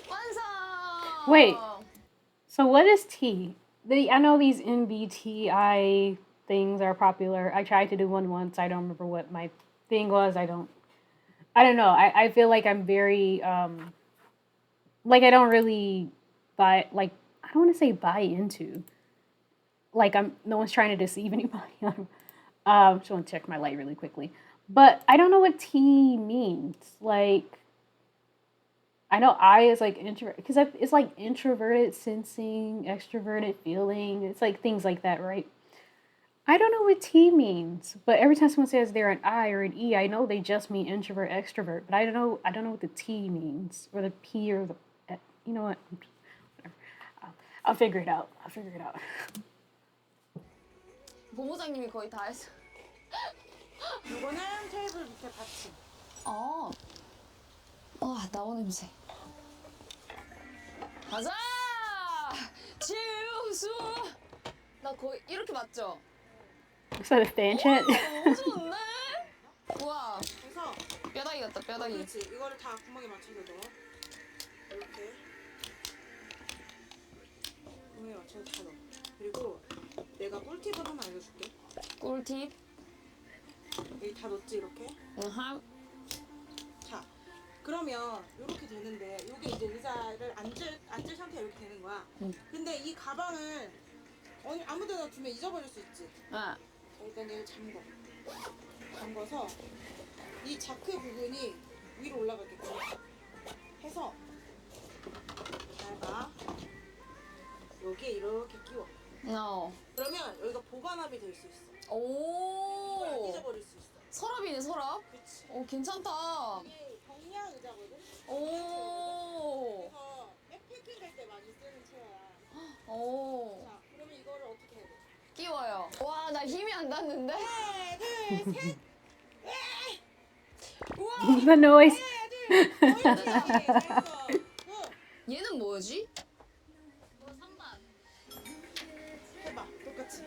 완성! Wait. So what is tea? I know these MBTI things are popular. I tried to do one once. I don't remember what my thing was. I don't know. I feel like I'm very like I don't really buy like I don't want to say buy into. Like no one's trying to deceive anybody. Just want to check my light really quickly. But I don't know what T means. Like I know I is like introvert because it's like introverted sensing, extroverted feeling. It's like things like that, right? I don't know what T means, but every time someone says they're an I or an E, I know they just mean introvert, extrovert. But I don't know what the T means or the P or the. You know what? Whatever. I'll figure it out. 본부장님이 거의 다 했어. 이거는 테이블 밑에 받침. 나무 냄새. 가자! 지우수! 나 거의 이렇게 맞죠? Is that a fan chant? 너무 좋은데? 우와, 그래서 뼈다귀 같다, 뼈다귀. 그렇지. 이거를 다 구멍에 맞춰서 넣어. 이렇게 구멍에 맞춰서 다 넣어. 그리고 내가 꿀팁을 하나 알려줄게. 꿀팁. 여기 다 넣었지 이렇게. 으흠. 자, 그러면 이렇게 되는데 여기 이제 의자를 앉을 상태 이렇게 되는 거야. 근데 이 가방을 아무데나 두면 잊어버릴 수 있지. 아, 일단 얘를 잠궈서 이 자크 부분이 위로 올라가게끔 해서 잘 봐. 여기에 이렇게 끼워. 그러면 여기가 보관함이 될 수 있어. 오. 잊어버릴 수 있어. 서랍이네, 서랍. 그치. 오, 괜찮다. 이게 경량 의자거든. 오. 그래서 백패킹 할 때 많이 쓰는 체어야. 오. 자, 그러면 이거를 어떻게 해야 돼? 끼워요. 와, 나 힘이 안 닿는데? 하나, 둘, 셋. The noise. 얘는 뭐지? 해봐, 똑같이.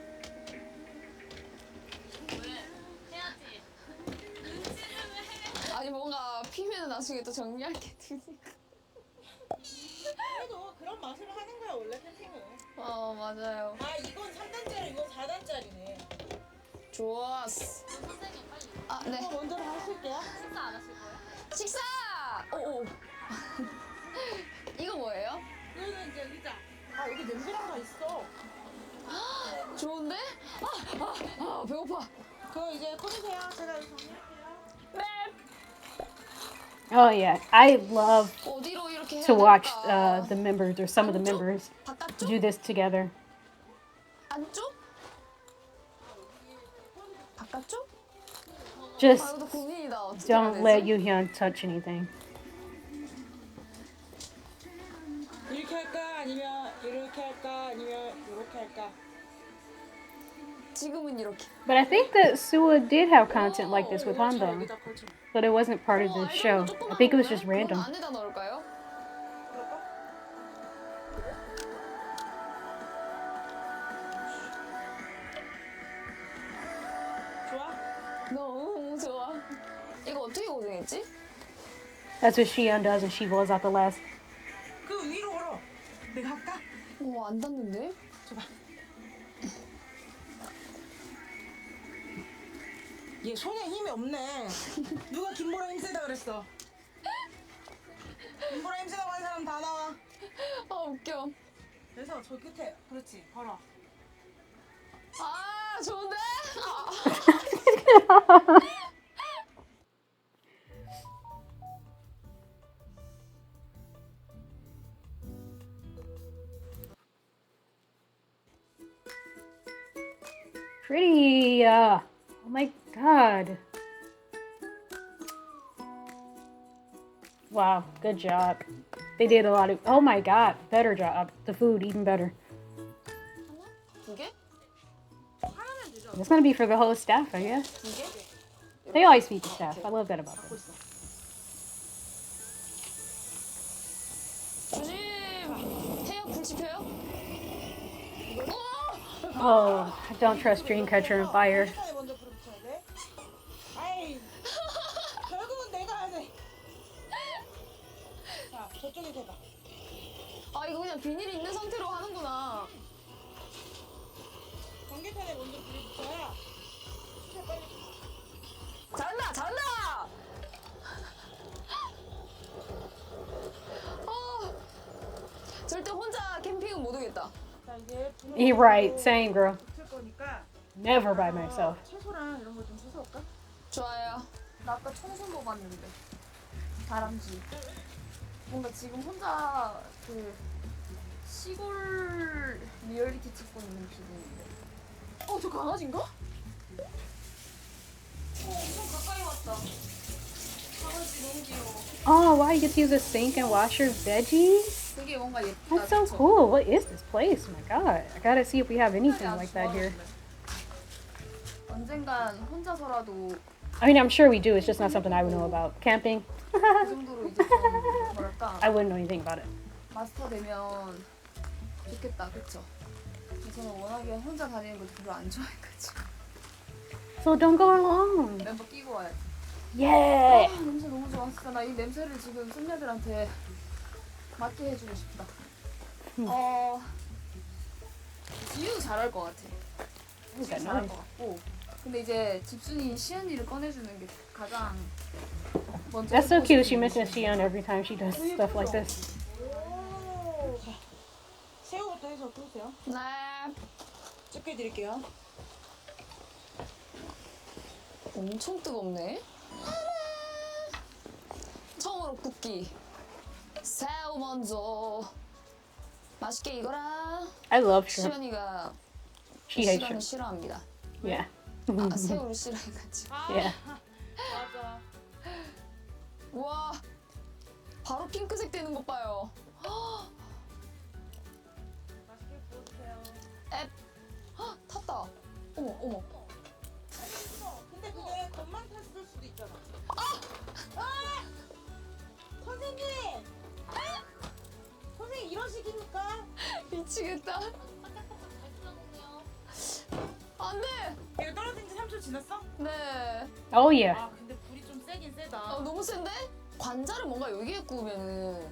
아니, 뭔가 피면은 나중에 또 정리할 게 드니까. 그래도 그런 맛으로 하는 거야 원래 캠핑은. 맞아요. 아 이건 3단짜리, 이건 4단짜리네. 좋았어. 아, 네. 이거 먼저 하실게요. 식사! 오. 이거 뭐예요? 이거는 이제 의자. 아 여기 냄새랑 다 있어. 좋은데? 배고파. 그거 이제 꺼주세요. 제가 여기 정리할게요. Oh yeah, I love 어디로 이렇게 해야 to watch 될까? the members or some of the members 바깥쪽? do this together. 안쪽? 바깥쪽? Just 이것도 고민이다. 어떻게 don't 해야 let 되지? Yuhyun touch anything. 이렇게 할까? 아니면 이렇게 할까? 아니면 이렇게 할까? 지금은 이렇게. But I think that SuA did have content like this with Hondo, 여기다 걸쳐. but it wasn't part of the show. I think it was just random. 그럼 안에다 넣을까요? 그럴까? 좋아? 너무 좋아. 이거 어떻게 고정했지? That's what Shion does, and she blows out the last. 그 위로 걸어. 내가 할까? 안 닿는데? 줘봐. 얘 손에 힘이 없네. 누가 김보라 힘세다 그랬어? 김보라 힘세다고 하는 사람 다 나와. 웃겨. 그래서 저 끝에 그렇지 걸어. 좋은데? Pretty. Oh my god. Wow, good job. They did a lot of. Oh my god, better job. The food, even better. 두 개? It's gonna be for the whole staff, I guess. 두 개? They always feed the staff. I love that about them. 조심! 해요? 불 지펴요? Oh, I don't trust dreamcatcher and fire. 먼저 불을 붙여야 돼. 아이, 결국은 내가 해야 돼. 자, 저쪽에서 해봐. 이거 그냥 비닐이 있는 상태로 하는구나. 전기탄에 먼저 불을 붙여야 시켜 빨리. 잘한다! 잘한다! 절대 혼자 캠핑은 못 오겠다. 자, 이제 불을 You're right, same girl. 붙일 거니까 Never by myself. 채소랑 이런 거 좀 씻어올까? 좋아요. 나 아까 청소도 봤는데 다람쥐 뭔가 지금 혼자 그 시골 리얼리티 찍고 있는 기분인데 저 강아지인가? 엄청 가까이 왔다 강아지 너무 귀여워 Oh, wow, you get to use a sink and wash your veggies? 되게 뭔가 예쁘다 That's so 그쵸? cool. What is this place? Oh my god. I gotta see if we have anything like that here. 언젠간 혼자서라도 I mean, I'm sure we do. It's just not something I would know about. Camping? 그 정도로 이제 좀 뭐랄까 I wouldn't know anything about it. 마스터 되면 좋겠다, 그쵸? 저는 워낙에 혼자 다니는 걸 별로 안 좋아해가지고 So don't go alone. 멤버 끼고 와야지. Yeah. 냄새 너무 좋아. 진짜 나 이 냄새를 지금 손녀들한테 맡게 해주고 싶다. 지유 잘할 것 같아. 지유 잘할 것 같고. 근데 이제 집순이 시연이를 꺼내주는 게 가장 먼저. That's so cute. She mentions Xion every time she does stuff like this. 오. 새우부터 해서 푸세요. 네. 적게 드릴게요. 엄청 뜨겁네. 처음으로 굽기. 새우 먼저. 맛있게 익어라. I love shrimp. 시연이가 She hates 시간을 shrimp. 싫어합니다. Yeah. 아, 새우를 싫어해가지고. Yeah. 맞아. 와, 바로 핑크색 되는 것 봐요. 맛있게 구워주세요. 탔다. 어머, 어머. 근데 그게 겉만 탔을 수도 있잖아. 선생님! 선생님 이런 식입니까? 미치겠다. 안 돼! 이거 떨어진 지 3초 지났어? 네. Oh yeah. 아 근데 불이 좀 세긴 세다. 너무 센데? 관자를 뭔가 여기에 구우면은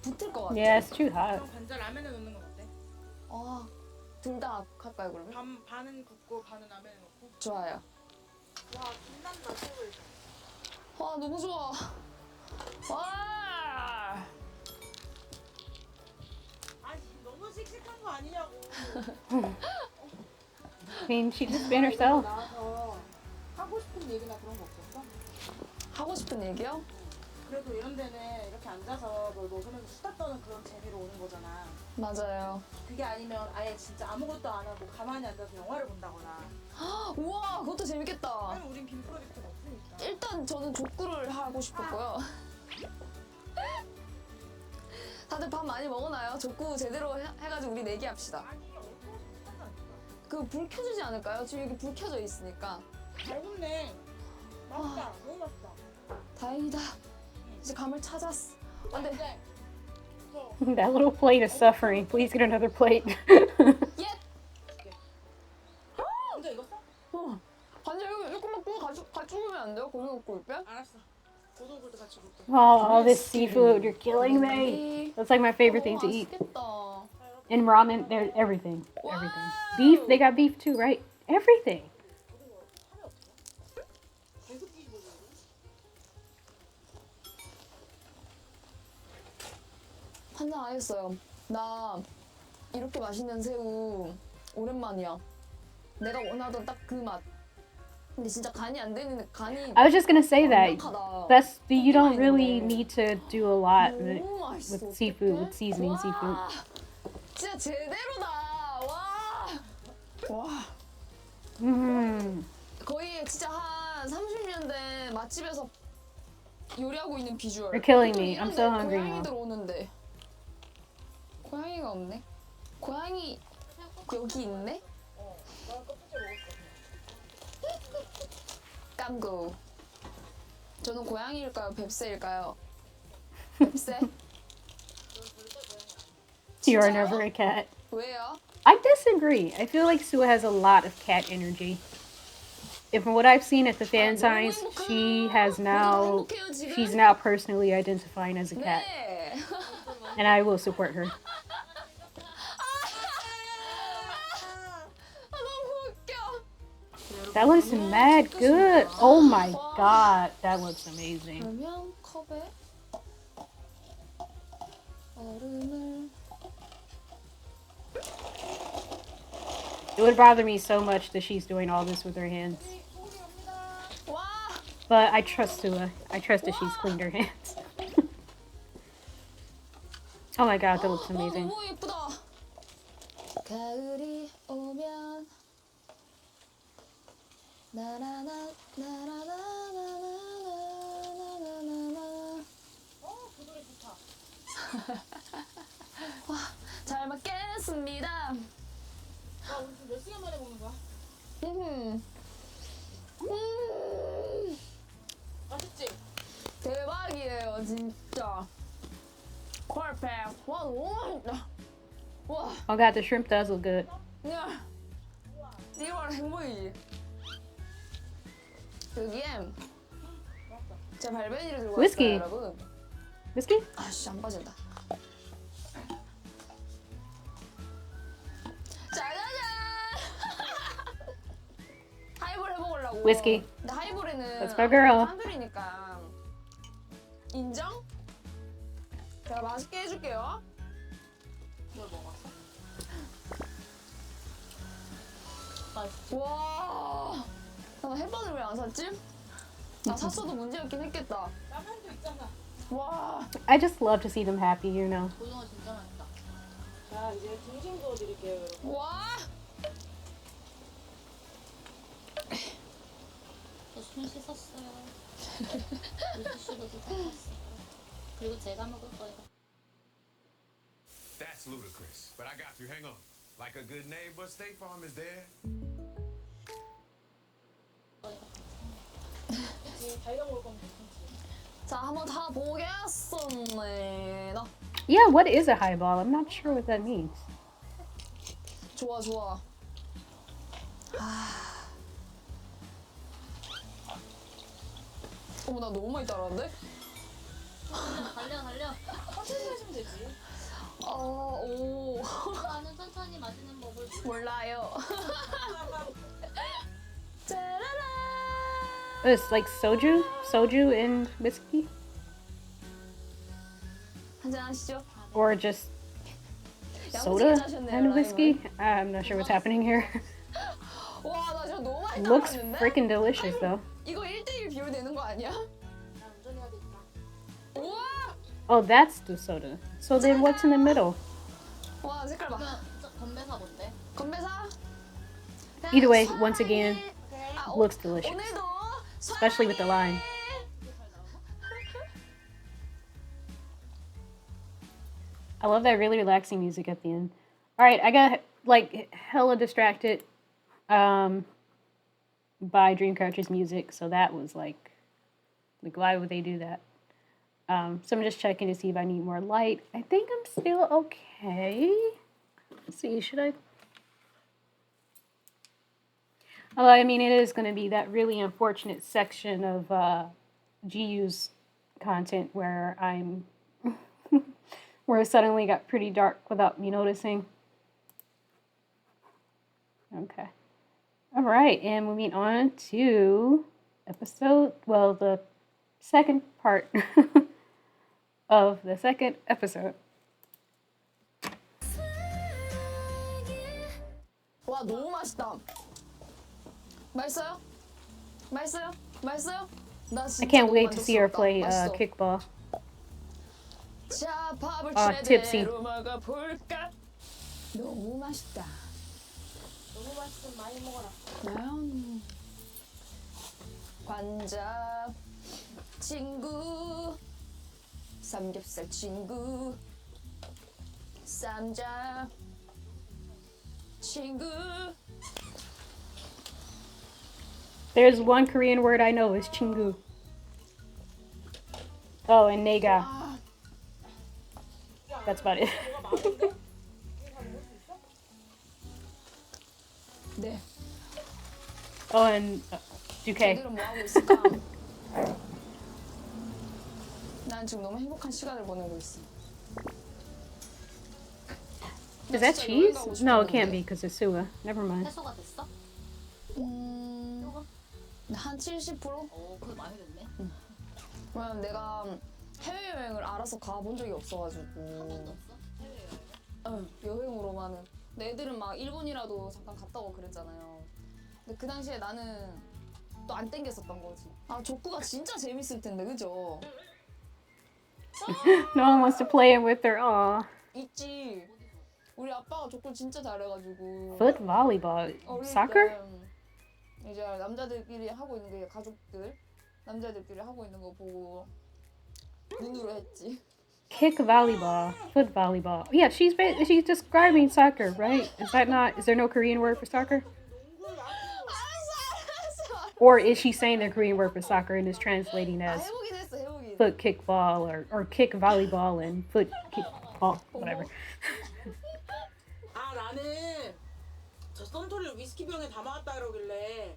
붙을 것 같아. Yeah, it's too hot. 그럼 관자 라면에 넣는 건 어때? 둘 다 할까요, 그러면? 반은 굽고 반은 라면에 넣고. 좋아요. 와 빛난다 새우에. 와, 너무 좋아. 와! 아니 너무 씩씩한 거 아니냐고. I mean, she just been herself. 나와서 하고 싶은 얘기나 그런 거 없었어? 하고 싶은 얘기요? 그래도 이런 데는 이렇게 앉아서 뭘 먹으면서 수다 떠는 그런 재미로 오는 거잖아. 맞아요. 그게 아니면 아예 진짜 아무것도 안 하고 가만히 앉아서 영화를 본다거나. 우와, 그것도 재밌겠다. 아니 우린 빔 프로젝트가 없으니까. 일단 저는 족구를 하고 싶었고요. 다들 밥 많이 먹어놔요. 족구 제대로 해가지고 우리 내기합시다. 아니 얼마나 상관없어. 그 불 켜주지 않을까요? 지금 여기 불 켜져 있으니까. 잘 굽네. 맛있다. 너무 맛있다. 다행이다. 이제 감을 찾았어. 안 돼. 근데 That little plate is suffering. Please get another plate. 예! 먼저 익었어? 반지 이거 조금만 구워 가져오면 안 돼요? 고기 먹고 올게. 알았어. 고등어구이도 같이 먹게. Oh, all this seafood. You're killing me. That's like my favorite thing to eat. 맛있겠다. In ramen, there's everything. Everything. Beef, they got beef too, right? Everything. 계속 뒤집어줘. 한잔 하겠어요. 나 이렇게 맛있는 새우 오랜만이야. 내가 원하던 딱 그 맛. 근데 진짜 간이 안 되는 간이 I was just gonna say that. 완벽하다. That's you don't really need to do a lot 너무 맛있어. with seafood, with seasoning 와, seafood. 진짜 제대로다. 와. 와. 거의 진짜 한 30년대 맛집에서 요리하고 있는 비주얼. You're killing me. I'm 이런데 so hungry 고양이들 now. 오는데. 고양이가 없네. 고양이 여기 있네. 나 껍질 먹었어. 깜구. 저는 고양이일까요? 뱁새일까요? 뱁새? You are 진짜요? never a cat. 왜요? I disagree. I feel like SuA has a lot of cat energy. And from what I've seen at the fan signs, she's now personally identifying as a cat. 네. And I will support her. 아, 너무 웃겨. That looks mad good. Oh my god, that looks amazing. 그러면 컵에 얼음을. It would bother me so much that she's doing all this with her hands. 와. But I trust SuA. I trust that she's cleaned her hands. Oh my god, that looks amazing. 너무 예쁘다. 가을이 오면 나나나 나나나나나나나나나. 그 노래 좋다. 와, 잘 먹겠습니다. 나 우리 지금 몇 시간 만에 먹는 거야? 맛있지? 대박이에요, 진짜. 퍼펙트. 와 너무 맛있다. 와, Oh god, the shrimp does look good. 야, 이게 바로 행복이지. 여기에 제가 발베니를 들고 Whiskey. 왔어요, 여러분. Whiskey? 아씨 안 빠진다. 짜자잔! 하이볼 해먹으려고. Whiskey. 근데 하이볼에는 Let's go, girl. 한글이니까 인정? 제가 맛있게 해줄게요. 뭘 먹었어? 와, 나 햇반을 왜 안 샀지? 나 샀어도 문제였긴 했겠다. 라면도 있잖아. 와, I just love to see them happy, you know. 고등어 진짜 맛있다. 자, 이제 등심 구워드릴게요, 여러분. 와, 저 손 씻었어요. 물티슈도 씻었어요. 그리고 제가 먹을 거예요. That's ludicrous, but I got you. Hang on. Like a good neighbor, State Farm is there. 그치, 달걀 먹을 거면 괜찮지. 자 한번 다 보겠습니다. Yeah, what is a highball? I'm not sure what that means. 좋아 좋아. 어머 나 너무 많이 따라하는데? 달려. 천천히 하시면 되지. 오 나는 천천히 마시는 법을 몰라요. 짜라란. It's like soju and whiskey, 한잔 하시죠. or just soda and whiskey. I'm not sure what's happening here. 와 나 지금 너무 많이 Looks 따라하는데? freaking delicious though. 이거 1대1 비율 되는 거 아니야? 나 운전해야겠다. 우와! Oh, that's the soda. So then what's in the middle? 와 색깔 봐. 저 건배사 뭔데? 건배사. Either way, once again, 아, looks delicious, 오늘도 especially with the lime. I love that really relaxing music at the end. All right, I got like hella distracted by Dreamcatcher's music, so that was like why would they do that? So I'm just checking to see if I need more light. I think I'm still okay. Let's see, should I? Although I mean, it is going to be that really unfortunate section of JiBo's content where I'm where it suddenly got pretty dark without me noticing. Okay. All right, and moving on to the second part of the second episode. 와 너무 맛있다. 맛있어요? 맛있어요? 맛있어요? 나 I 진짜 can't 너무 wait to see her 만족스럽다. play 맛있어. kickball. 자 밥을 tipsy. 제대로 먹어볼까? 너무 맛있다. 너무 맛있으면 많이 먹어라. 관자 친구 삼겹살 친구 쌈장 친구. There's one Korean word I know is chingu. Oh, and nega. That's about it. 네. Oh, and Duque. 애들은 뭐 하고 있을까? 난 지금 너무 행복한 시간을 보내고 있어. Is that cheese? No, it can't be because it's SuA. Never mind. 해소가 됐어? 한 70%? 오, 그거 많이 됐네. 왜냐면 내가 해외여행을 알아서 가본 적이 없어가지고. 한 번도 없어? 해외여행을? 응, 여행으로만은. 근데 애들은 막 일본이라도 잠깐 갔다 오고 그랬잖아요. 근데 그 당시에 나는 또 안 땡겼었던 거지. 아, 족구가 진짜 재밌을 텐데, 그죠? No one wants to play it with her. Aw. 있지. 우리 아빠가 족구 진짜 잘해가지고. Foot volleyball. 어릴 Soccer? 때 이제 남자들끼리 하고 있는 게 가족들 남자들끼리 하고 있는 거 보고 눈으로 했지. Kick volleyball. Foot volleyball. Yeah, she's describing soccer, right? Is there no Korean word for soccer? 알았어. Or is she saying the Korean word for soccer and is translating as 해보긴 했어. foot kickball or kick volleyball and foot kickball, whatever. 아 나는 저 썬토리를 위스키 병에 담아왔다 그러길래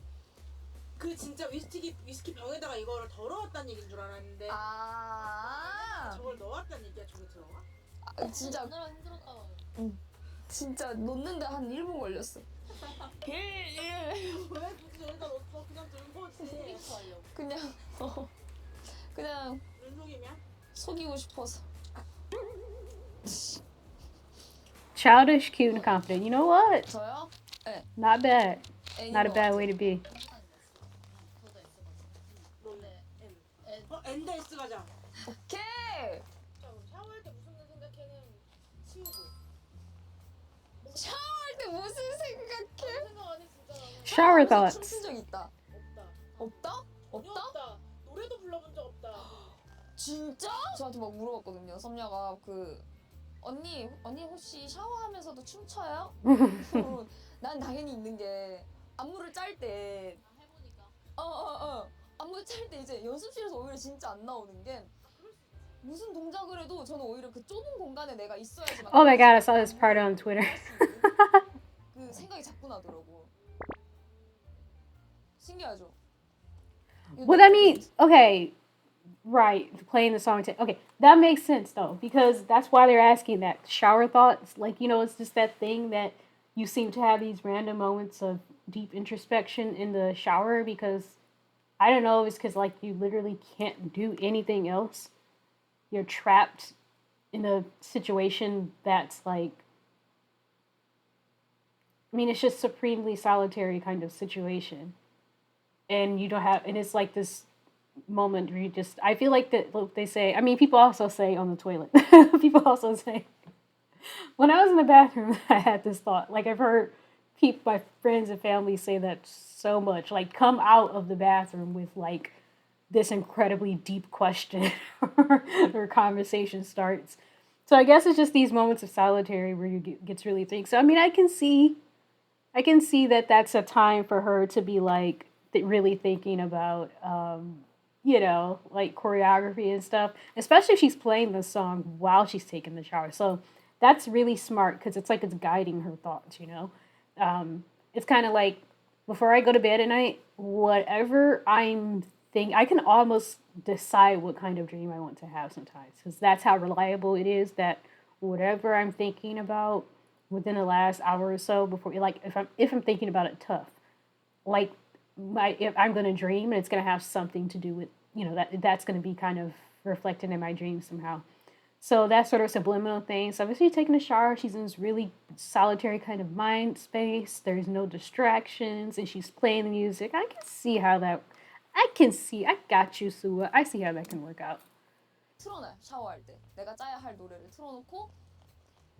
그 진짜 위스키 병에다가 이거를 덜어왔다는 얘기인 줄 알았는데 아, 저걸 넣어왔다는 얘기야. 저게 들어가? 진짜 오늘은 힘들었다. 진짜 놓는데 한 1분 걸렸어. 왜 굳이 여기다 넣었어? 그냥 들은 거지. 하려고. 그냥 눈속이면? 속이고 싶어서. Childish, cute, and confident. You know what? 저요? Not bad. N인 Not a 것 bad 같아요. way to be. 저도 있어가지고. 너네 N. N대 S 가자. 오케이. 자 그럼 샤워할 때 무슨 생각해는 치우고. 샤워할 때 무슨 생각해? 생각 안 해 진짜 나는. Shower 춤춘 thoughts. 적 있다. 없다. 없다? 없다. 노래도 불러본 적 없다. 진짜? 저한테 막 물어봤거든요. 썸녀가 언니 혹시 샤워하면서도 춤춰요? 난 당연히 있는 게 안무를 짤 때 해보니까. 안무 짤 때 이제 연습실에서 오히려 진짜 안 나오는 게 무슨 동작을 해도 저는 오히려 그 좁은 공간에 내가 있어야지 막 Oh my god, I saw this part on Twitter. 그 생각이 자꾸 나더라고. 신기하죠? Well, that means, okay, right, playing the song. Okay, that makes sense, though, because that's why they're asking that. Shower thoughts, like, it's just that thing that you seem to have these random moments of deep introspection in the shower, because, I don't know, it's because, like, you literally can't do anything else. You're trapped in a situation that's, like, I mean, it's just supremely solitary kind of situation. And you don't have, and it's like this moment where I feel like that they say, I mean, people also say on the toilet, people also say, when I was in the bathroom, I had this thought, like I've heard my friends and family say that so much, like come out of the bathroom with like this incredibly deep question or conversation starts. So I guess it's just these moments of solitary where you get to really think. So, I mean, I can see that that's a time for her to be like, really thinking about, like choreography and stuff, especially if she's playing the song while she's taking the shower. So that's really smart because it's like it's guiding her thoughts, It's kind of like before I go to bed at night, whatever I'm thinking, I can almost decide what kind of dream I want to have sometimes because that's how reliable it is that whatever I'm thinking about within the last hour or so before, like if I'm thinking about it tough, like if I'm going to dream and it's going to have something to do with, that's going to be kind of reflected in my dream somehow. So that sort of subliminal thing. So obviously taking a shower, she's in this really solitary kind of mind space. There's no distractions and she's playing the music. I got you, SuA. I see how that can work out. 틀어놔요. 샤워할 때 내가 짜야 할 노래를 틀어놓고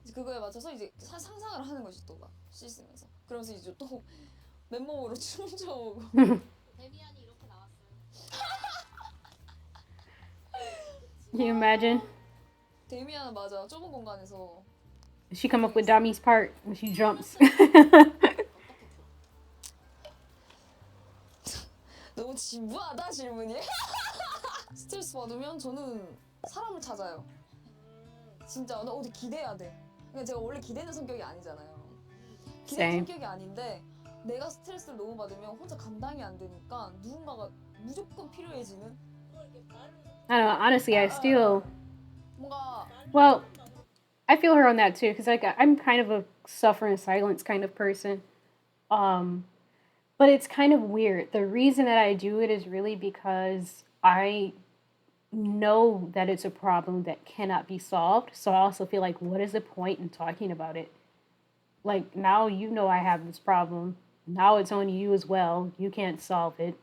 이제 그거에 맞춰서 이제 상상을 하는 거지 또 막 씻으면서. 그러면서 이제 또 맨몸으로 춤춰오고. 데미안이 이렇게 나왔어요. Can you imagine? 데미안은 맞아. 좁은 공간에서. She come up with Dami's part when she jumps. 너무 진부하다 질문이. 스트레스 받으면 저는 사람을 찾아요. 진짜 나 어디 기대야 돼. 그러니까 제가 원래 기대는 성격이 아니잖아요. 기대는 Same. 성격이 아닌데 내가 스트레스를 너무 받으면 혼자 감당이 안 되니까 누군가가 무조건 필요해지는. I don't know. Honestly, I still. 뭔가 Well, I feel her on that too, because like I'm kind of a suffer in silence kind of person. But it's kind of weird. The reason that I do it is really because I know that it's a problem that cannot be solved. So I also feel like, what is the point in talking about it? Like now I have this problem. Now it's on you as well. You can't solve it.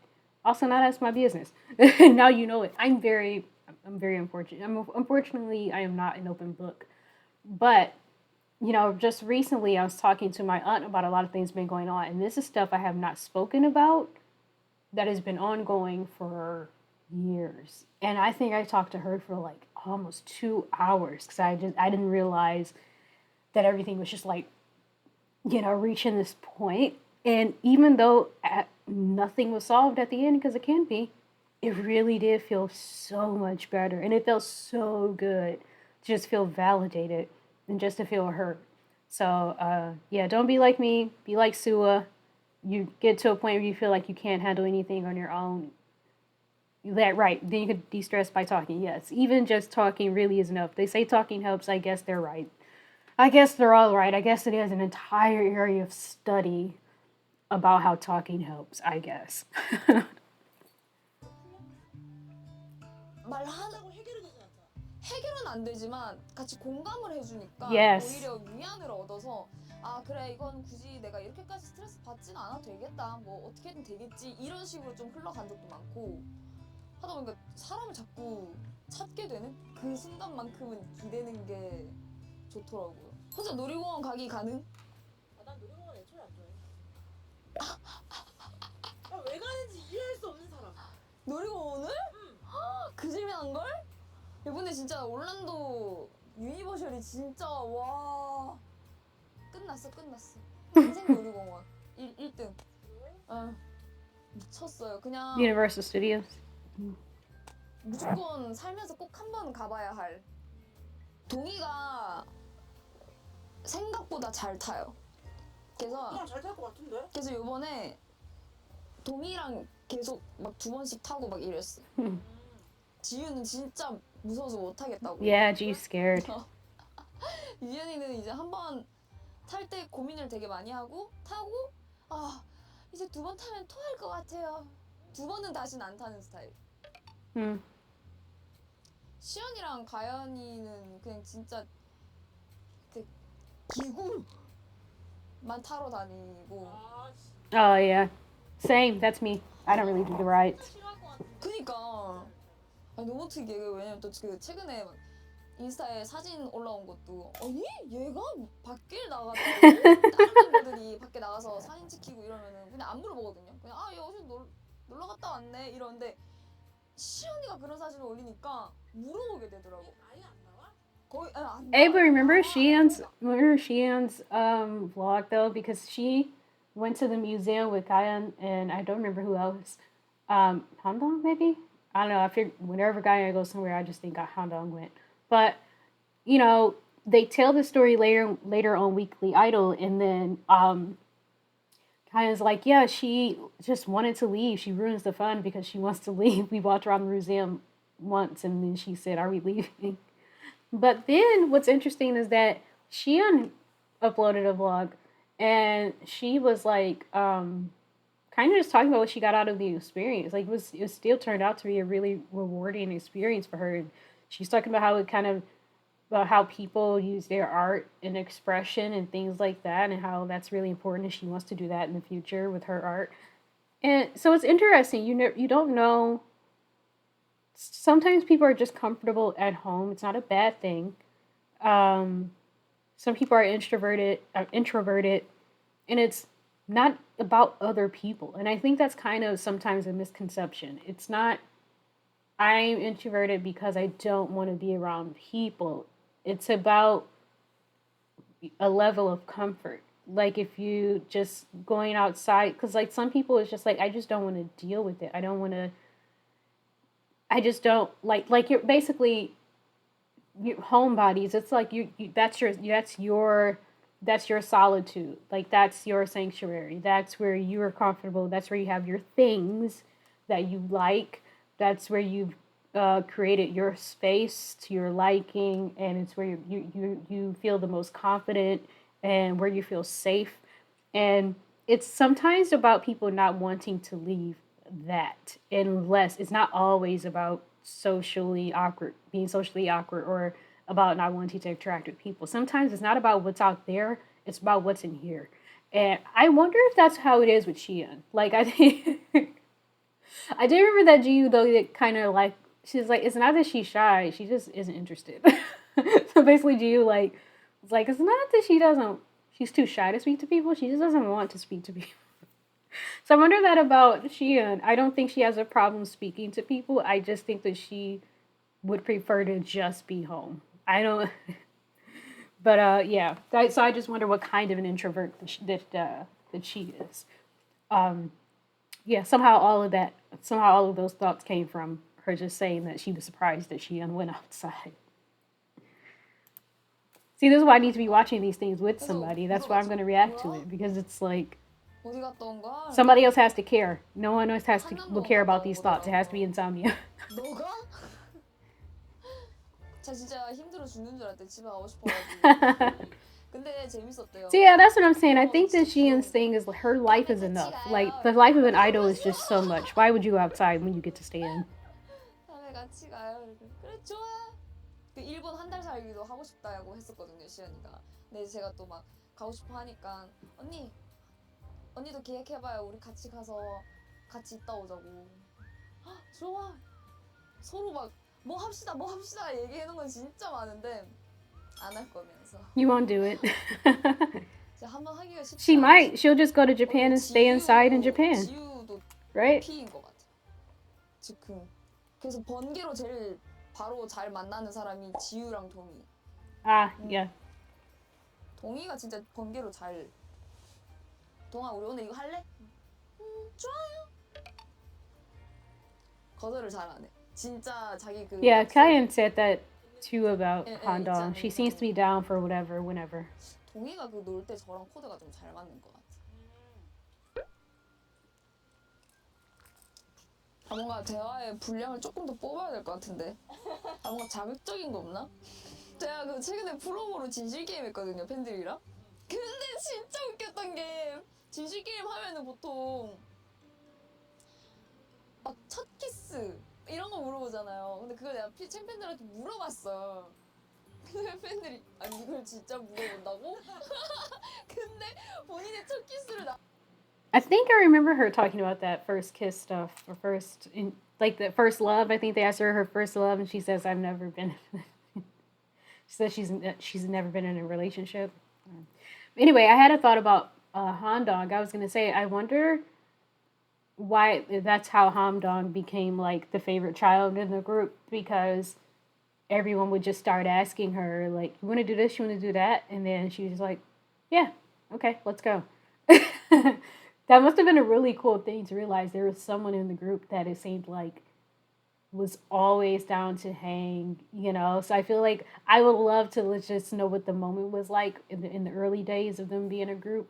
Also, now that's my business. Now you know it. I'm very unfortunate. Unfortunately, I am not an open book. But, just recently I was talking to my aunt about a lot of things been going on. And this is stuff I have not spoken about that has been ongoing for years. And I think I talked to her for like almost 2 hours because I didn't realize that everything was just like, reaching this point. And even though nothing was solved at the end, because it can be, it really did feel so much better. And it felt so good to just feel validated and just to feel heard. So, yeah, don't be like me. Be like SuA. You get to a point where you feel like you can't handle anything on your own. That right. Then you could de-stress by talking. Yes, even just talking really is enough. They say talking helps. I guess they're right. I guess they're all right. I guess it is an entire area of study about how talking helps, I guess. 말하는 해결이 되지 않잖아. 해결은 안 되지만 같이 공감을 해주니까 Yes. 오히려 위안을 얻어서 아 그래 이건 굳이 내가 이렇게까지 스트레스 받진 않아도 되겠다 뭐 어떻게든 되겠지 이런 식으로 좀 흘러간 적도 많고 하다 보니까 사람을 자꾸 찾게 되는 그 순간만큼은 기대는 게 좋더라고요. 혼자 놀이공원 가기 가능? 난 놀이공원 애초에 안 좋아해. 왜 가는지 이해할 수 없는 사람. 놀이공원을? 그 질문한 걸? 이번에 진짜 올란도 유니버셜이 진짜 와 끝났어. 인생 놀이공원 1등. 미쳤어요. 그냥 Universal Studios. 무조건 살면서 꼭 한 번 가봐야 할. 동이가 생각보다 잘 타요. 그래서 그냥 잘 탈 것 같은데? 그래서 요번에 동이랑 계속 막 2번씩 타고 막 이랬어. 지유는 진짜 무서워서 못 타겠다고. Yeah, G's scared. 유연이는 이제 한 번 탈 때 고민을 되게 많이 하고 타고 아 이제 2번 타면 토할 것 같아요. 2번은 다시는 안 타는 스타일. 시연이랑 가연이는 그냥 진짜 그 기구만 타러 다니고. Oh, yeah. Same. That's me. I don't really do the rides. 싫어할 것 같은데. 그니까 아니, 너무 특이해. 왜냐면 또 그 최근에 막 인스타에 사진 올라온 것도 아니 얘가 밖에 나갔다고 다른 멤버들이 밖에 나가서 사진 찍히고 이러면은 그냥 안 물어보거든요. 그냥 아 얘 어제 놀러 갔다 왔네 이러는데 시연이가 그런 사진을 올리니까 물어보게 되더라고. 아예 안 나와? 거의 안 Hey, but 나와요. remember Xian's vlog though, because she went to the museum with Gayan and I don't remember who else. Handong maybe? I don't know. I figured whenever Gayan goes somewhere, I just think Handong went. But you know, they tell the story later on Weekly Idol, and then Kaya's like, yeah, she just wanted to leave. She ruins the fun because she wants to leave. We walked around the museum once, and then she said, "Are we leaving?" But then what's interesting is that Xian uploaded a vlog, and she was like, kind of just talking about what she got out of the experience. Like it still turned out to be a really rewarding experience for her. And she's talking about how it kind of about how people use their art and expression and things like that, and how that's really important, and she wants to do that in the future with her art. And so it's interesting. You don't know. Sometimes people are just comfortable at home. It's not a bad thing. Some people are introverted, and it's not about other people. And I think that's kind of sometimes a misconception. It's not, I'm introverted because I don't want to be around people. It's about a level of comfort. Like if you just going outside, because like some people it's just like, I just don't want to deal with it. I just don't like you're basically your homebodies. It's like you that's your solitude. Like that's your sanctuary. That's where you are comfortable. That's where you have your things that you like. That's where you've created your space to your liking, and it's where you feel the most confident and where you feel safe. And it's sometimes about people not wanting to leave that, unless it's not always about being socially awkward, or about not wanting to interact with people. Sometimes it's not about what's out there, it's about what's in here. And I wonder if that's how it is with Xian. Like I think I do remember that JiBo though, that kind of like she's like, it's not that she's shy, she just isn't interested. So basically JiBo it's like it's not that she's too shy to speak to people, she just doesn't want to speak to people. So I wonder that about Xian. I don't think she has a problem speaking to people. I just think that she would prefer to just be home. I don't. But yeah. So I just wonder what kind of an introvert that she is. yeah, somehow all of those thoughts came from her just saying that she was surprised that she went outside. See, this is why I need to be watching these things with somebody. That's why I'm going to react to it, because it's like 어디 갔다 온 거야? somebody else has to care. No one else has to 한남동 care 갔다 about 온 these thoughts. It has to be 거더라고. InSomnia. 너가? 자 진짜 힘들어 죽는 줄 알았대. 집에 가고 싶어가지고. 근데 재밌었대요. So yeah, that's what I'm saying. I think that Xian's thing is her life is enough. Like the life of an idol is just so much. Why would you go outside when you get to stay in? 다음에 같이 가요. 그래 좋아. 그 일본 한 달 살기도 하고 싶다고 했었거든요, 시연이가. 근데 제가 또 막 가고 싶어 하니까 언니도 계획해봐요. 우리 같이 가서 같이 있다 오자고. 헉, 좋아. 서로 막 뭐 합시다 얘기해놓은 건 진짜 많은데 안 할 거면서. You won't do it. 한번 하기가 쉽지 She 않지. might. She'll just go to Japan and stay inside in Japan, 지유도 right? P인 것 같아. 지금 그래서 번개로 제일 바로 잘 만나는 사람이 지유랑 동희. Ah, yeah. 동희가 진짜 번개로 잘. 동아 우리 오늘 이거 할래? 좋아요. 거절을 잘 안 해. 진짜 자기 그. Yeah, Kayan said that too about 예, Handong. 있잖아요. She seems to be down for whatever, whenever. 동희가 그 놀 때 저랑 코드가 좀 잘 맞는 것 같아. 아 뭔가 대화의 분량을 조금 더 뽑아야 될 것 같은데. 아 뭔가 자극적인 거 없나? 제가 그 최근에 프로모로 진실 게임 했거든요 팬들이랑. 근데 진짜 웃겼던 게 진실 게임 하면은 보통 막 첫 키스 이런 거 물어보잖아요. 근데 그걸 내가 팬들한테 물어봤어. 근데 팬들이 아니 이걸 진짜 물어본다고? 근데 본인의 첫 키스를 I think I remember her talking about that first kiss stuff, or like the first love. I think they asked her first love, and she says, "I've never been." She says she's never been in a relationship. Anyway, I had a thought about Handong. I was gonna say, I wonder why that's how Handong became like the favorite child in the group, because everyone would just start asking her like, "You want to do this? You want to do that?" And then she was like, "Yeah, okay, let's go." That must have been a really cool thing to realize there was someone in the group that it seemed like was always down to hang, you know? So I feel like I would love to just know what the moment was like in the early days of them being a group,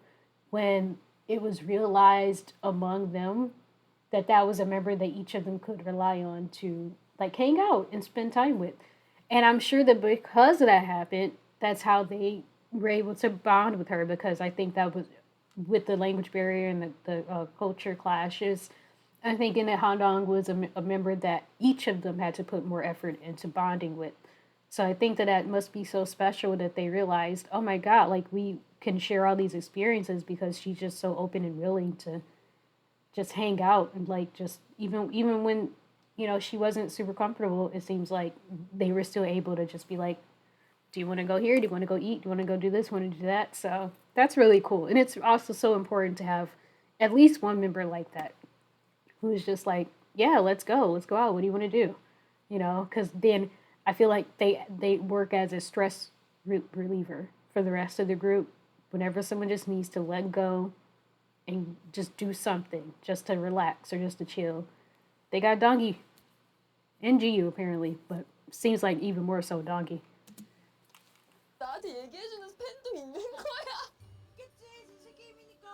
when it was realized among them that that was a member that each of them could rely on to like hang out and spend time with. And I'm sure that because that happened, that's how they were able to bond with her, because I think that was with the language barrier and the culture clashes. I think in that Handong was a member that each of them had to put more effort into bonding with. So I think that must be so special that they realized, oh my God, like we can share all these experiences because she's just so open and willing to just hang out, and like just even when, you know, she wasn't super comfortable, it seems like they were still able to just be like, do you want to go here? Do you want to go eat? Do you want to go do this? Want to do that? So that's really cool. And it's also so important to have at least one member like that, who's just like, yeah, let's go out. What do you want to do? You know, because then I feel like they work as a stress reliever for the rest of the group. Whenever someone just needs to let go and just do something, just to relax or just to chill, they got Donkey and JiBo apparently, but seems like even more so Donkey. 나한테 얘기해주는 팬도 있는 거야. 있겠지, 진실 게임이니까.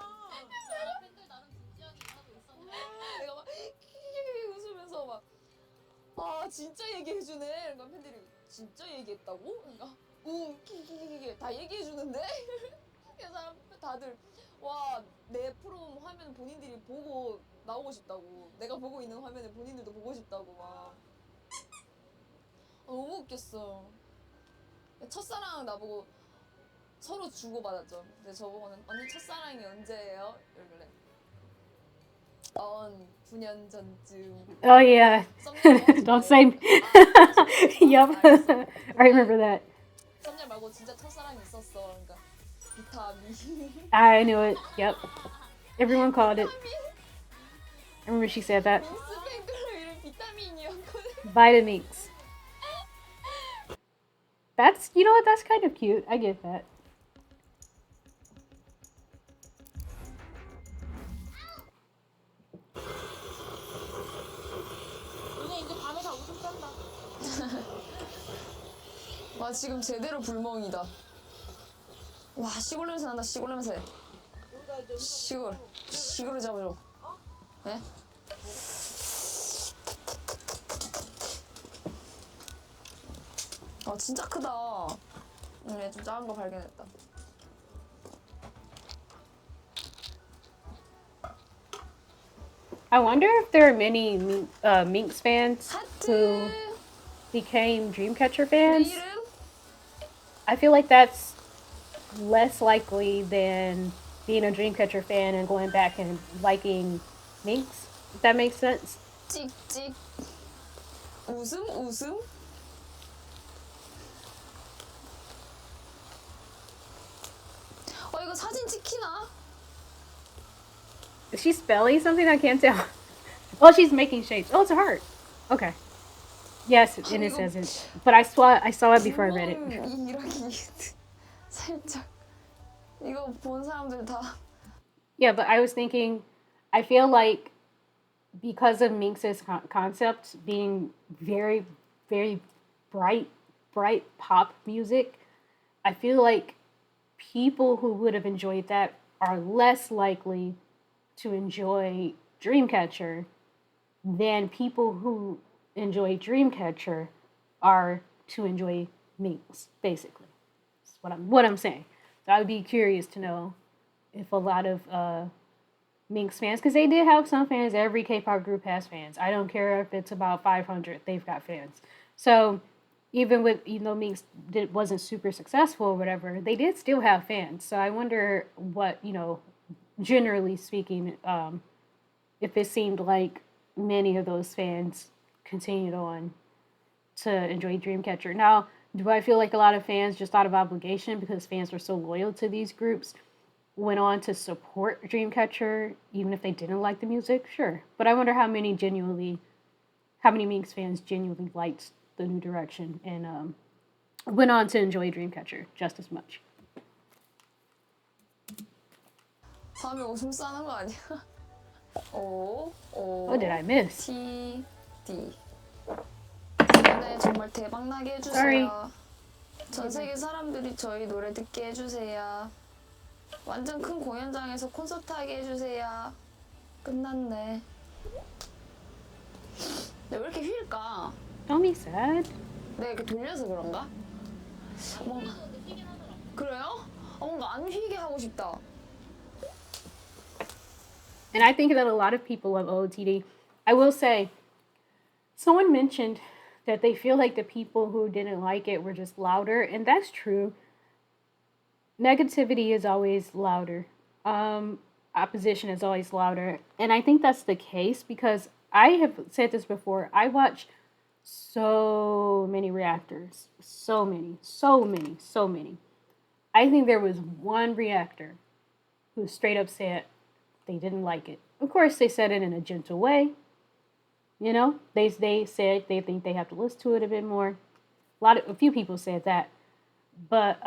팬들 나름 진지하게 하고 있었는데 내가 막 키키키키 웃으면서 막 아 진짜 얘기해주네. 그러니까 팬들이 진짜 얘기했다고? 그러니까 응 키키키키 다 얘기해주는데? 그래서 다들 와 내 프롬 화면 본인들이 보고 나오고 싶다고, 내가 보고 있는 화면에 본인들도 보고 싶다고 막 너무 웃겼어. 첫사랑 나보고 서로 주고받았죠. 근데 저보고는 언니 첫사랑이 언제예요? 이러길래 9년 전쯤. Oh yeah. Don't say. Yup. I remember that. 썸녀 말고 진짜 첫사랑이 있었어. 그러니까 비타민. I knew it. Yep. Everyone called it. I remember she said that. 민스 팬클럽 이름 비타민이었거든. Vitamix. That's, you know what, that's kind of cute. I get that. 와 지금 제대로 불멍이다. 와 시골 냄새 난다. 시골 냄새. 시골을 잡으러. 네? 진짜 크다. 좀 작은 거 발견했다. I wonder if there are many Minx fans who became Dreamcatcher fans. 내 이름? I feel like that's less likely than being a Dreamcatcher fan and going back and liking Minx, if that makes sense. 찍찍. 웃음? 이거 사진 찍히나? Is she spelling something? I can't tell. Oh, she's making shapes. Oh, it's a heart. Okay. Yes, and it says it. But I saw it before I read it. 이러기 살짝 이거 본 사람들 다. Yeah, but I was thinking, I feel like because of Minx's concept being very, very bright pop music, I feel like people who would have enjoyed that are less likely to enjoy Dreamcatcher than people who enjoy Dreamcatcher are to enjoy Minx, basically. That's what I'm saying. So I would be curious to know if a lot of Minx fans, because they did have some fans. Every K-pop group has fans. I don't care if it's about 500, they've got fans. So even though Minx wasn't super successful or whatever, they did still have fans. So I wonder what, generally speaking, if it seemed like many of those fans continued on to enjoy Dreamcatcher. Now, do I feel like a lot of fans, just out of obligation, because fans were so loyal to these groups, went on to support Dreamcatcher even if they didn't like the music? Sure. But I wonder how many Minx fans genuinely liked the new direction and went on to enjoy Dreamcatcher just as much. 다음에 웃음 싸는 거 아니야? O What did I miss? T D. 네, 정말 대박 나게 해주세요. Sorry. 전 세계 사람들이 저희 노래 듣게 해주세요. 완전 큰 공연장에서 콘서트 하게 해주세요. 끝났네. 왜 이렇게 휠까? Don't be sad. 내가 이렇게 돌려서 그런가? 뭔가 그래요? 뭔가 안 휘게 하고 싶다. And I think that a lot of people love OOTD. I will say, someone mentioned that they feel like the people who didn't like it were just louder, and that's true. Negativity is always louder. Opposition is always louder. And I think that's the case because I have said this before. I watch so many reactors. So many. I think there was one reactor who straight up said they didn't like it. Of course, they said it in a gentle way. They said they think they have to listen to it a bit more. A few people said that. But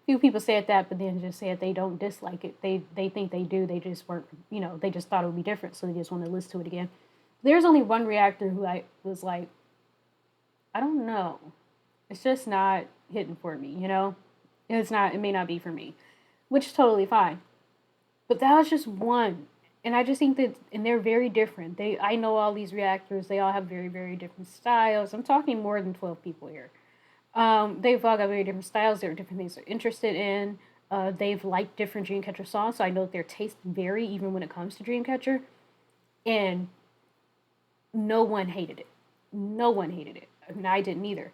few people said that, but then just said they don't dislike it. They think they do. They just weren't, they just thought it would be different, so they just want to listen to it again. There's only one reactor who I was like, I don't know. It's just not hitting for me, It may not be for me, which is totally fine. But that was just one. And I just think that, and they're very different. I know all these reactors. They all have very, very different styles. I'm talking more than 12 people here. They've all got very different styles. There are different things they're interested in. They've liked different Dreamcatcher songs, so I know that their tastes vary even when it comes to Dreamcatcher. And no one hated it. I mean, I didn't either.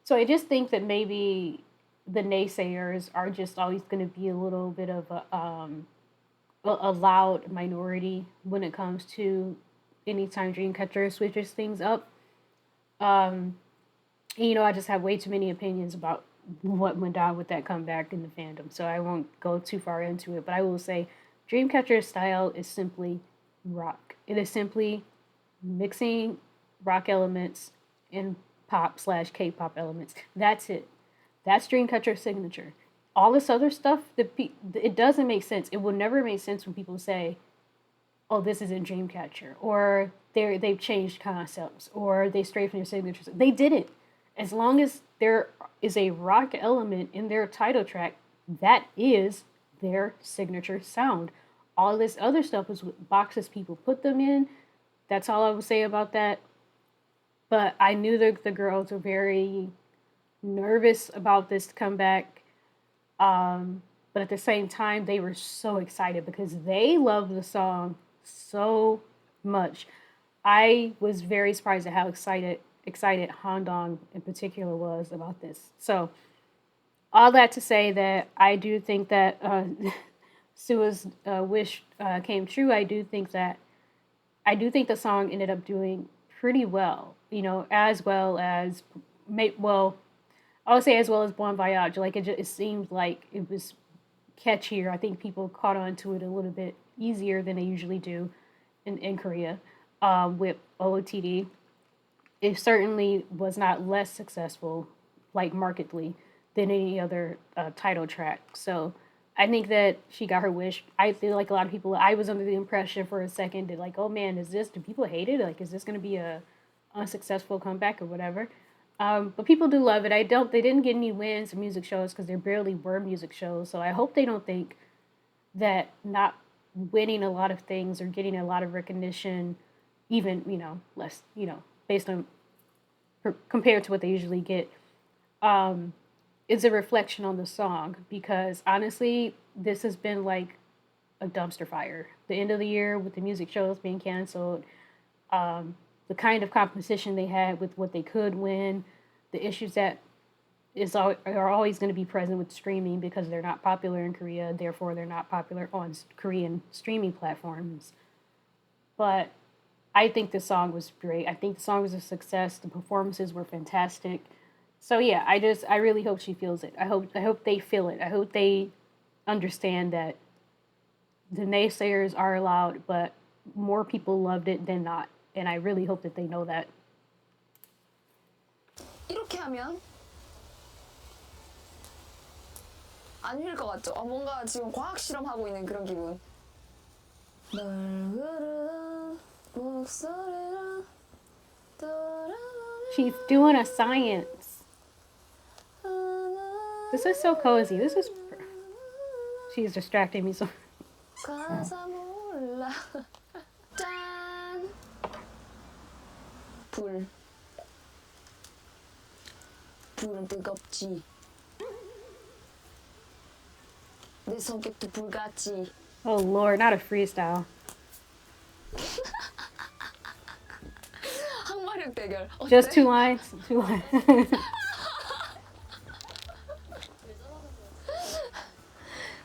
So I just think that maybe the naysayers are just always going to be a little bit of a loud minority when it comes to anytime Dreamcatcher switches things up. I just have way too many opinions about what went down with that comeback in the fandom, so I won't go too far into it. But I will say Dreamcatcher's style is simply rock. It is simply mixing rock elements and pop/K-pop elements. That's it. That's Dreamcatcher's signature. All this other stuff, it doesn't make sense. It will never make sense when people say, oh, this isn't Dreamcatcher, or they've changed concepts, or they strayed from their signatures. They didn't. as long as there is a rock element in their title track, that is their signature sound. All this other stuff is what boxes people put them in. That's all I would say about that. But I knew that the girls were very nervous about this comeback. But at the same time, they were so excited because they love the song so much. I was very surprised at how excited Handong in particular was about this. So all that to say that I do think that SuA's wish came true. I do think the song ended up doing pretty well. You know, as well as I would say as well as Bon Voyage. Like it seemed like it was catchier. I think people caught on to it a little bit easier than they usually do in Korea with OOTD. It certainly was not less successful, like markedly, than any other title track. So I think that she got her wish. I feel like a lot of people, I was under the impression for a second that like, oh man, do people hate it? Like, is this going to be a unsuccessful comeback or whatever? But people do love it. They didn't get any wins in music shows because there barely were music shows. So I hope they don't think that not winning a lot of things or getting a lot of recognition, even, less, based on, compared to what they usually get, is a reflection on the song. Because honestly, this has been like a dumpster fire. The end of the year with the music shows being canceled, the kind of competition they had with what they could win, the issues that are always going to be present with streaming because they're not popular in Korea, therefore they're not popular on Korean streaming platforms. But I think the song was great. I think the song was a success. The performances were fantastic. So yeah, I really hope she feels it. I hope they feel it. I hope they understand that the naysayers are allowed, but more people loved it than not. And I really hope that they know that. 이렇게 하면 안 휠 것 같죠? 뭔가 지금 과학 실험하고 있는 그런 기분. 널 부르는 목소리로 돌아오는 She's doing a science. This is so cozy. She's distracting me so. 가사 몰라. 짠. 불은 뜨겁지. 내 성격도 불같지. Oh Lord, not a freestyle. 항마력 대결. 어때? Just 2 lines. 2 lines.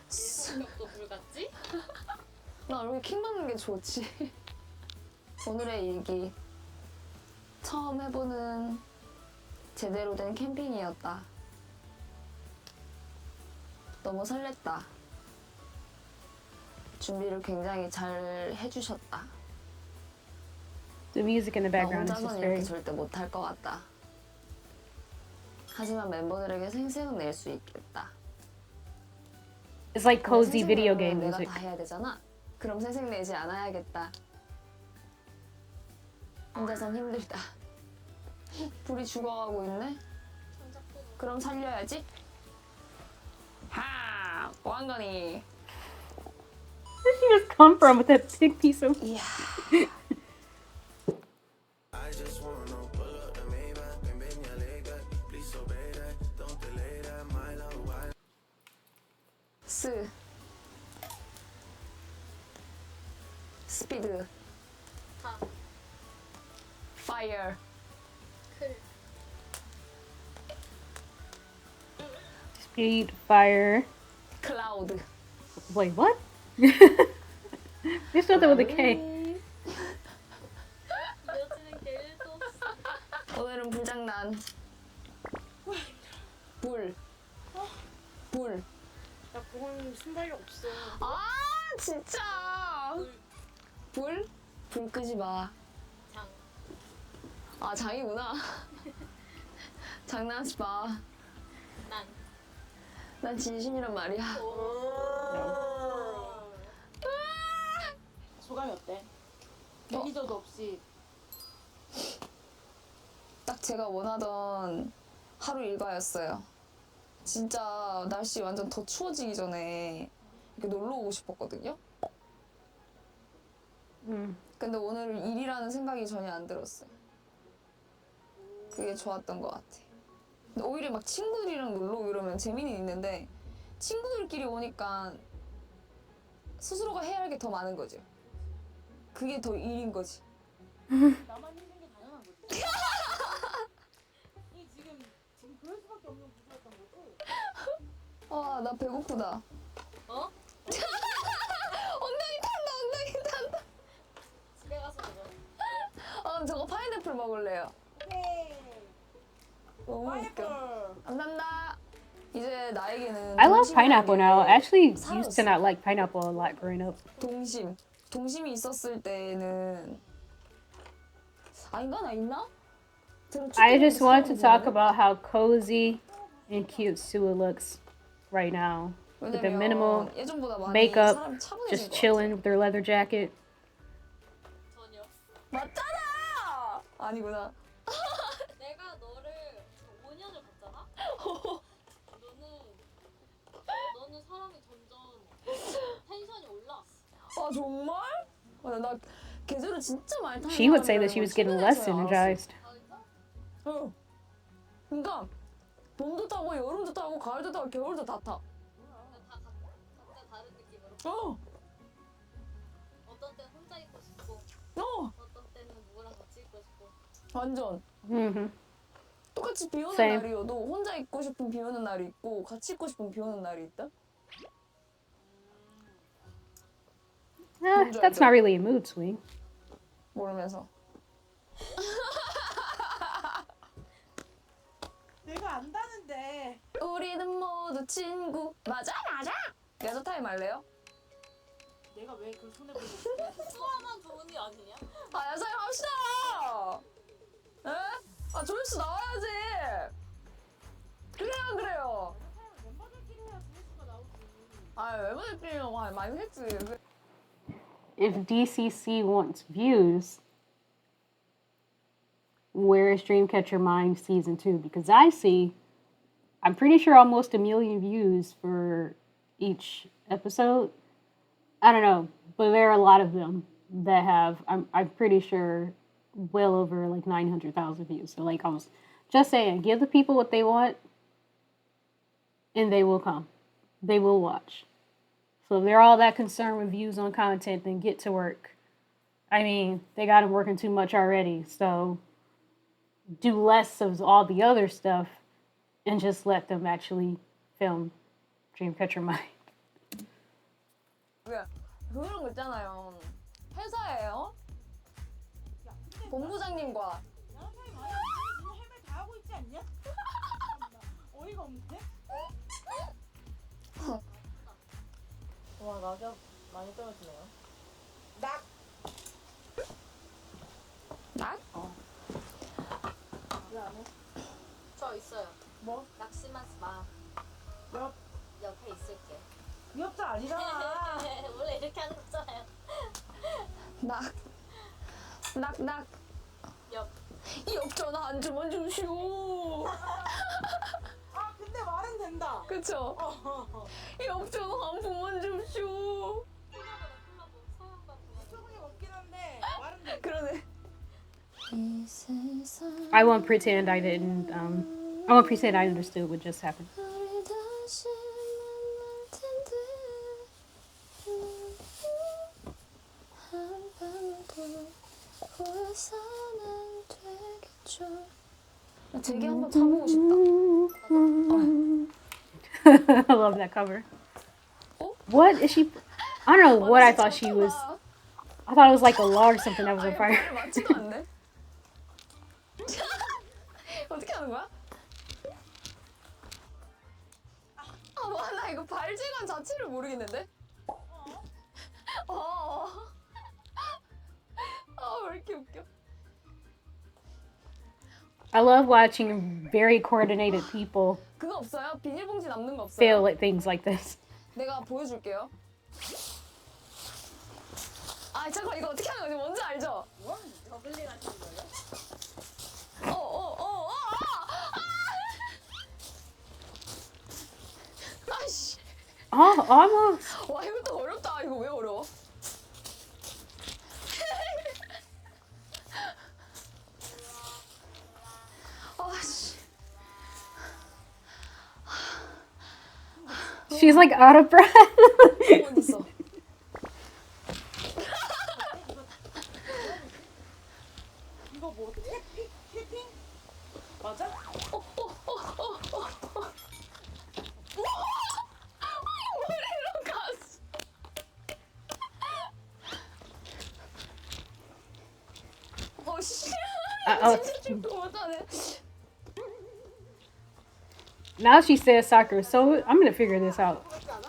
성격도 불같지? 나 얼굴 킹 받는 게 좋지. 오늘의 일기. 처음 해보는 제대로 된 캠핑이었다. 너무 설렜다. 준비를 굉장히 잘 해주셨다. The music in the 나 background is just 혼자서는 very. 이렇게 절대 못할 것 같다. 하지만 멤버들에게 생색은 낼 수 있겠다. It's like cozy 생색 video 내는 game 건 music. 내가 다 해야 되잖아. 그럼 생색 내지 않아야겠다. 혼자선 힘들다. 불이 죽어가고 있네. 그럼 살려야지. 하! 왕건이. Where did she just come from with that big piece of? 이야. I just wanna pull up the Maybach and bend your leg back. Please obey that. Don't delay that, my love. Why? 스피드. 파이어. Speed, fire. 클라우드. Wait, what? There's something with a K. 이어지는 게 1도 없어. 오늘은 불장난. 불. 불. 나 그건 순발력 없어. 아 진짜. 불? 불 끄지 마. 장. 아 장이구나. 장난하지 마. 난. 난 진심이란 말이야. 소감이 어때? 매니저도 없이. 딱 제가 원하던 하루 일과였어요. 진짜 날씨 완전 더 추워지기 전에 이렇게 놀러 오고 싶었거든요. 근데 오늘은 일이라는 생각이 전혀 안 들었어요. 그게 좋았던 것 같아. 근데 오히려 막 친구들이랑 놀러 오고 이러면 재미는 있는데 친구들끼리 오니까 스스로가 해야 할 게 더 많은 거죠. 그게 더 일인 거지. 나만 힘든 게 당연한 거지. 이 지금 그럴 수밖에 없는 구조였던 거고. 와, 나 배고프다. 어? 엉덩이 탄다. 집에 가서 먹어. 저거 파인애플 먹을래요. 오케이. 너무 웃겨. 파인애플. 감사합니다. 이제 나에게는 I love 동심이라는 pineapple 게 now. I actually used 사라졌어. to not like pineapple a lot growing up. 동심이 있었을 때는 아닌가? 나 있나? I just want to talk about how cozy and cute SuA looks right now. With the minimal 예전보다 많이 makeup, 사람이 차분해진 just 것 chilling with their leather jacket. 전혀. 맞잖아! 아니구나. 내가 너를 지금 5년을 봤잖아? 너는 사람이 점점 텐션이 올라왔어. 아 정말? 나 계절을 진짜 많이 타는 She would say that she 사람이라는 was 걸 getting less 최근에서야 energized. 아 진짜? 알았어. 그러니까 봄도 타고 여름도 타고 가을도 타고 겨울도 다 타. 다 각자 다른 느낌으로. 어떤 때는 혼자 있고 싶고 어떤 때는 누구랑 같이 있고 싶고. 완전. Mm-hmm. 똑같이 비 오는 Same. 날이어도 혼자 있고 싶은 비 오는 날이 있고 같이 있고 싶은 비 오는 날이 있다? That's not really a mood swing. 모르면서. 내가 안다는데. 우리는 모두 친구. 맞아. 여자 타임 할래요? 내가 왜 그 손에 보고 있어? 수아만 좋은 일 아니냐? 여자 타임 합시다. 에? 조회수 나와야지. 그래요 안 그래요? 멤버들끼리 해야 조회수가 나오지. 멤버들끼리는 많이 했지. If DCC wants views, where is Dreamcatcher Mine Season 2? Because I'm pretty sure almost 1 million views for each episode. I don't know, but there are a lot of them that have, I'm pretty sure, well over like 900,000 views. So like I was just saying, give the people what they want and they will come. They will watch. So if they're all that concerned with views on content, then get to work. I mean, they got them working too much already. So do less of all the other stuff and just let them actually film Dreamcatcher Mine. 그런 거 있잖아요. 회사에요. 야, 근데 본부장님과 나랑 사이 많이 안 돼. 너할 말 다 하고 있지 않냐? 참나, 어이가 없는데? 와 낙엽 많이 떨어지네요. 낙. 나? 왜 안 해? 저 있어요. 뭐? 낙심하지 마. 옆. 옆에 있을게. 옆자 아니잖아. 원래 이렇게 하는 거잖아요. 낙. 옆. 이 역전화 한 주만 주시오. 아 근데 말은 된다. 그쵸? 이 역전화 한 번만 주시오. 소문이 없긴 한데 말은 된다. 그러네. I won't pretend I didn't, I won't pretend I understood what just happened. 되게 한번 타보고 싶다. I love that cover. Oh? What is she? I don't know what I thought she was. I thought it was like a log or something that was on fire. 맞지도 않네. 어떻게 하는 거야? 나 이거 발재간 자체를 모르겠는데? 왜 이렇게 웃겨? I love watching very coordinated people 그거 없어요? 비닐봉지 남는 거 없어요? fail at things like this. 내가 보여줄게요. 잠깐 이거 어떻게 하는 거지? 뭔지 알죠? 저글링 하시는 거예요? Almost. 와 이것도 어렵다. 이거 왜 어려워? 아씨. She's like out of breath. 어디 있어? 이거 뭐 태핑? 맞아? 머리로 갔어. 씨. 진짜 죽고 못하네. Now she says soccer, so I'm gonna figure this out. 그렇지 않아?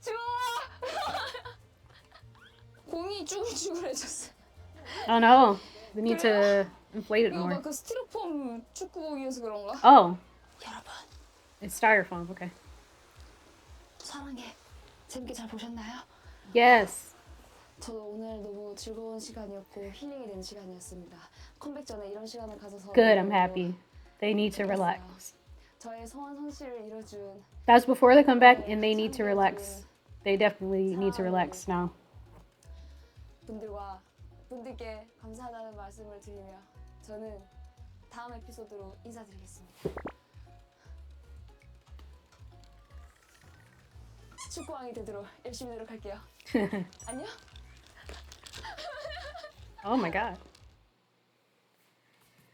좋아. 공이 쭈글쭈글해졌어. Oh no, we need to inflate it 이거 more. 막 그 스티로폼 축구공이어서 그런가? Oh, 여러분 it's styrofoam. Okay. 사랑해. 재밌게 잘 보셨나요? Yes. 저 오늘 너무 즐거운 시간이었고 힐링이 되는 시간이었습니다. 컴백 전에 이런 시간을 가져서 Good. I'm happy. They need to relax. 저의 소원 성취를 이뤄준 That's before they come back, and they need to relax. They definitely need to relax now. 분들께 감사하다는 말씀을 드리며 저는 다음 에피소드로 인사드리겠습니다. 축구왕이 되도록 열심히 노력할게요. 안녕. Oh my god.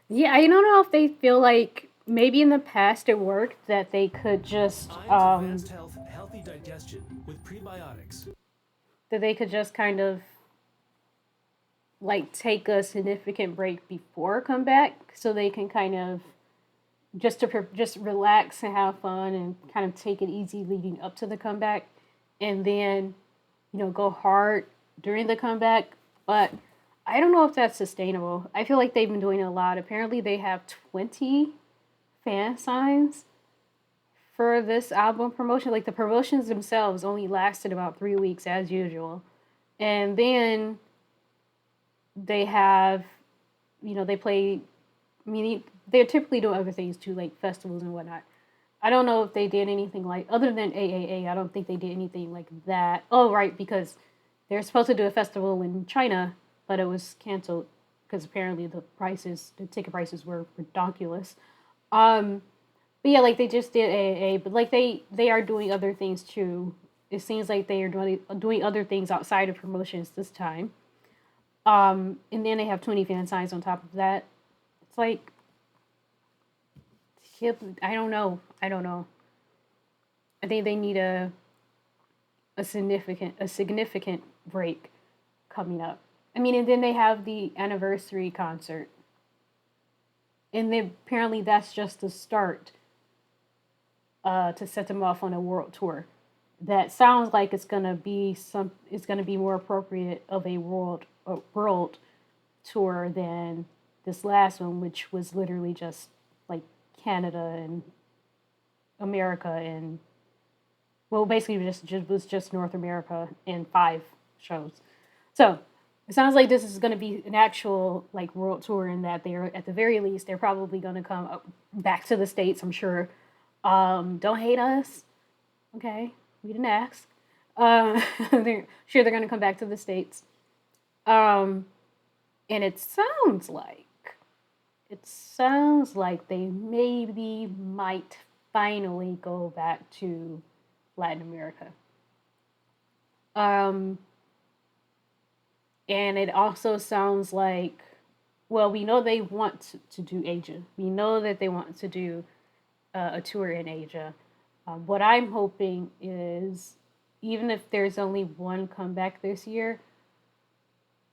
Yeah, I don't know if they feel like maybe in the past it worked that they could just Advanced health, healthy digestion with prebiotics. that they could just kind of like take a significant break before come back so they can kind of just relax and have fun and kind of take it easy leading up to the comeback and then go hard during the comeback. But I don't know if that's sustainable. I feel like they've been doing a lot. Apparently they have 20 fan signs for this album promotion. Like the promotions themselves only lasted about 3 weeks as usual. And then they have, they play, they're typically doing other things too, like festivals and whatnot. I don't know if they did anything like, other than AAA, I don't think they did anything like that. Oh, right, because they're supposed to do a festival in China, but it was canceled because apparently the ticket prices were ridiculous. But yeah, like they just did AAA, but like they are doing other things too. It seems like they are doing other things outside of promotions this time. And then they have 20 fan signs on top of that. It's like, I don't know. I think they need a significant break coming up. I mean, and then they have the anniversary concert. And then apparently that's just the start to set them off on a world tour. That sounds like it's gonna be more appropriate of a world tour than this last one, which was literally just like Canada and America and basically just North America and 5 shows. So it sounds like this is going to be an actual like world tour, in that they're at the very least they're probably going to come back to the States. I'm sure. Don't hate us, okay? We didn't ask. They're going to come back to the States. And it sounds like they maybe might finally go back to Latin America. And it also sounds like, well, we know they want to do Asia. We know that they want to do a tour in Asia. What I'm hoping is, even if there's only one comeback this year,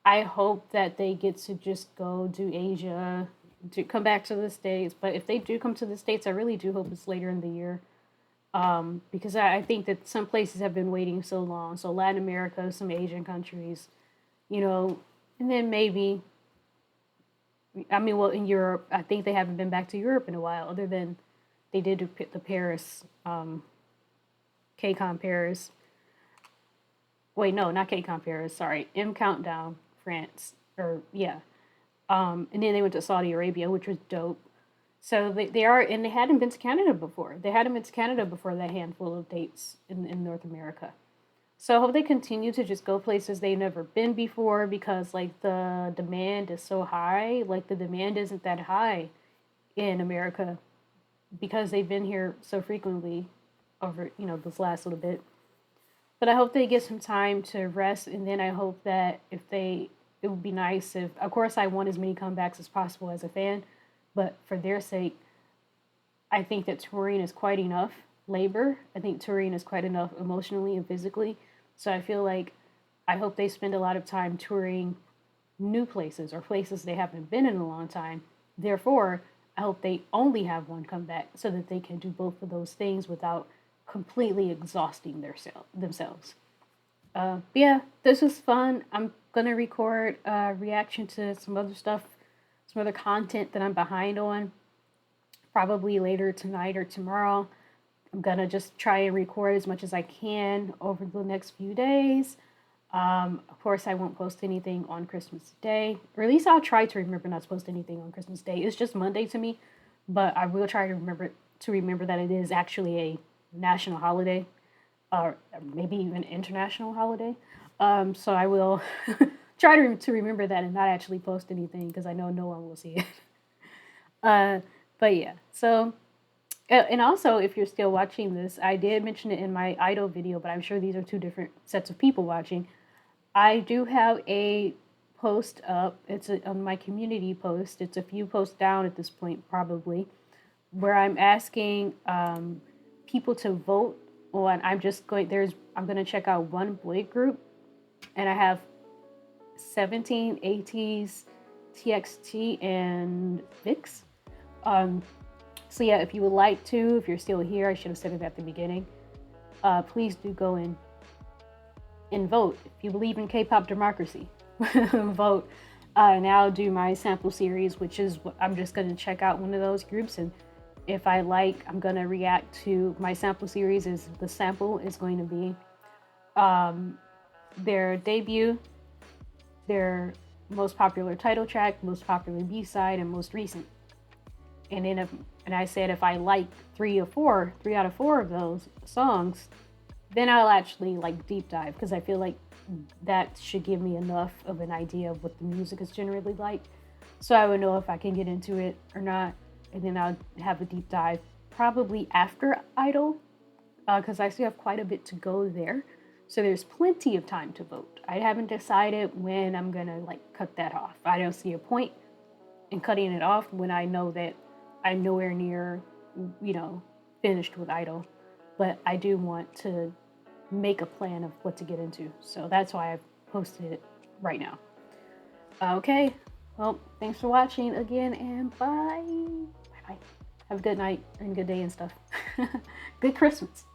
I hope that they get to just go do Asia, to come back to the States. But if they do come to the States, I really do hope it's later in the year. Because I think that some places have been waiting so long. So Latin America, some Asian countries, and then maybe, in Europe, I think they haven't been back to Europe in a while, other than they did do the Paris, K-Con Paris. Wait, no, not K-Con Paris, sorry, M Countdown, France, and then they went to Saudi Arabia, which was dope. So they are, and they hadn't been to Canada before. They hadn't been to Canada before that handful of dates in North America. So I hope they continue to just go places they've never been before, because like the demand is so high. Like the demand isn't that high in America because they've been here so frequently over, this last little bit. But I hope they get some time to rest, and then I hope that it would be nice if, of course, I want as many comebacks as possible as a fan, but for their sake, I think that touring is quite enough labor. I think touring is quite enough emotionally and physically. So I feel like I hope they spend a lot of time touring new places or places they haven't been in a long time. Therefore, I hope they only have one comeback so that they can do both of those things without completely exhausting themselves. But yeah, this was fun. I'm gonna record a reaction to some other stuff, some other content that I'm behind on, probably later tonight or tomorrow. I'm gonna just try and record as much as I can over the next few days. Of course, I won't post anything on Christmas Day, or at least I'll try to remember not to post anything on Christmas Day. It's just Monday to me, but I will try to remember that it is actually a national holiday, or maybe even international holiday. So I will try to remember that and not actually post anything, because I know no one will see it. But yeah, so, and also if you're still watching this, I did mention it in my idol video, but I'm sure these are two different sets of people watching. I do have a post up. It's on my community post. It's a few posts down at this point, probably, where I'm asking people to vote on. I'm going to check out one boy group, and I have 17 ATs, TXT, and Vix. So yeah, if you would like to, if you're still here, I should have said it at the beginning. Please do go in and vote. If you believe in K-pop democracy, vote. And I'll do my sample series, which is what I'm just going to check out one of those groups, and if I like, I'm going to react to my sample series. The sample is going to be their debut, their most popular title track, most popular B-side, and most recent. And then I said if I like 3 out of 4 of those songs, then I'll actually like deep dive, because I feel like that should give me enough of an idea of what the music is generally like, so I would know if I can get into it or not. And then I'll have a deep dive probably after Idol, because I still have quite a bit to go there. So there's plenty of time to vote. I haven't decided when I'm gonna cut that off. I don't see a point in cutting it off when I know that I'm nowhere near, finished with Idol. But I do want to make a plan of what to get into. So that's why I've posted it right now. Okay. Well, thanks for watching again, and bye. Bye-bye. Have a good night and good day and stuff. Good Christmas.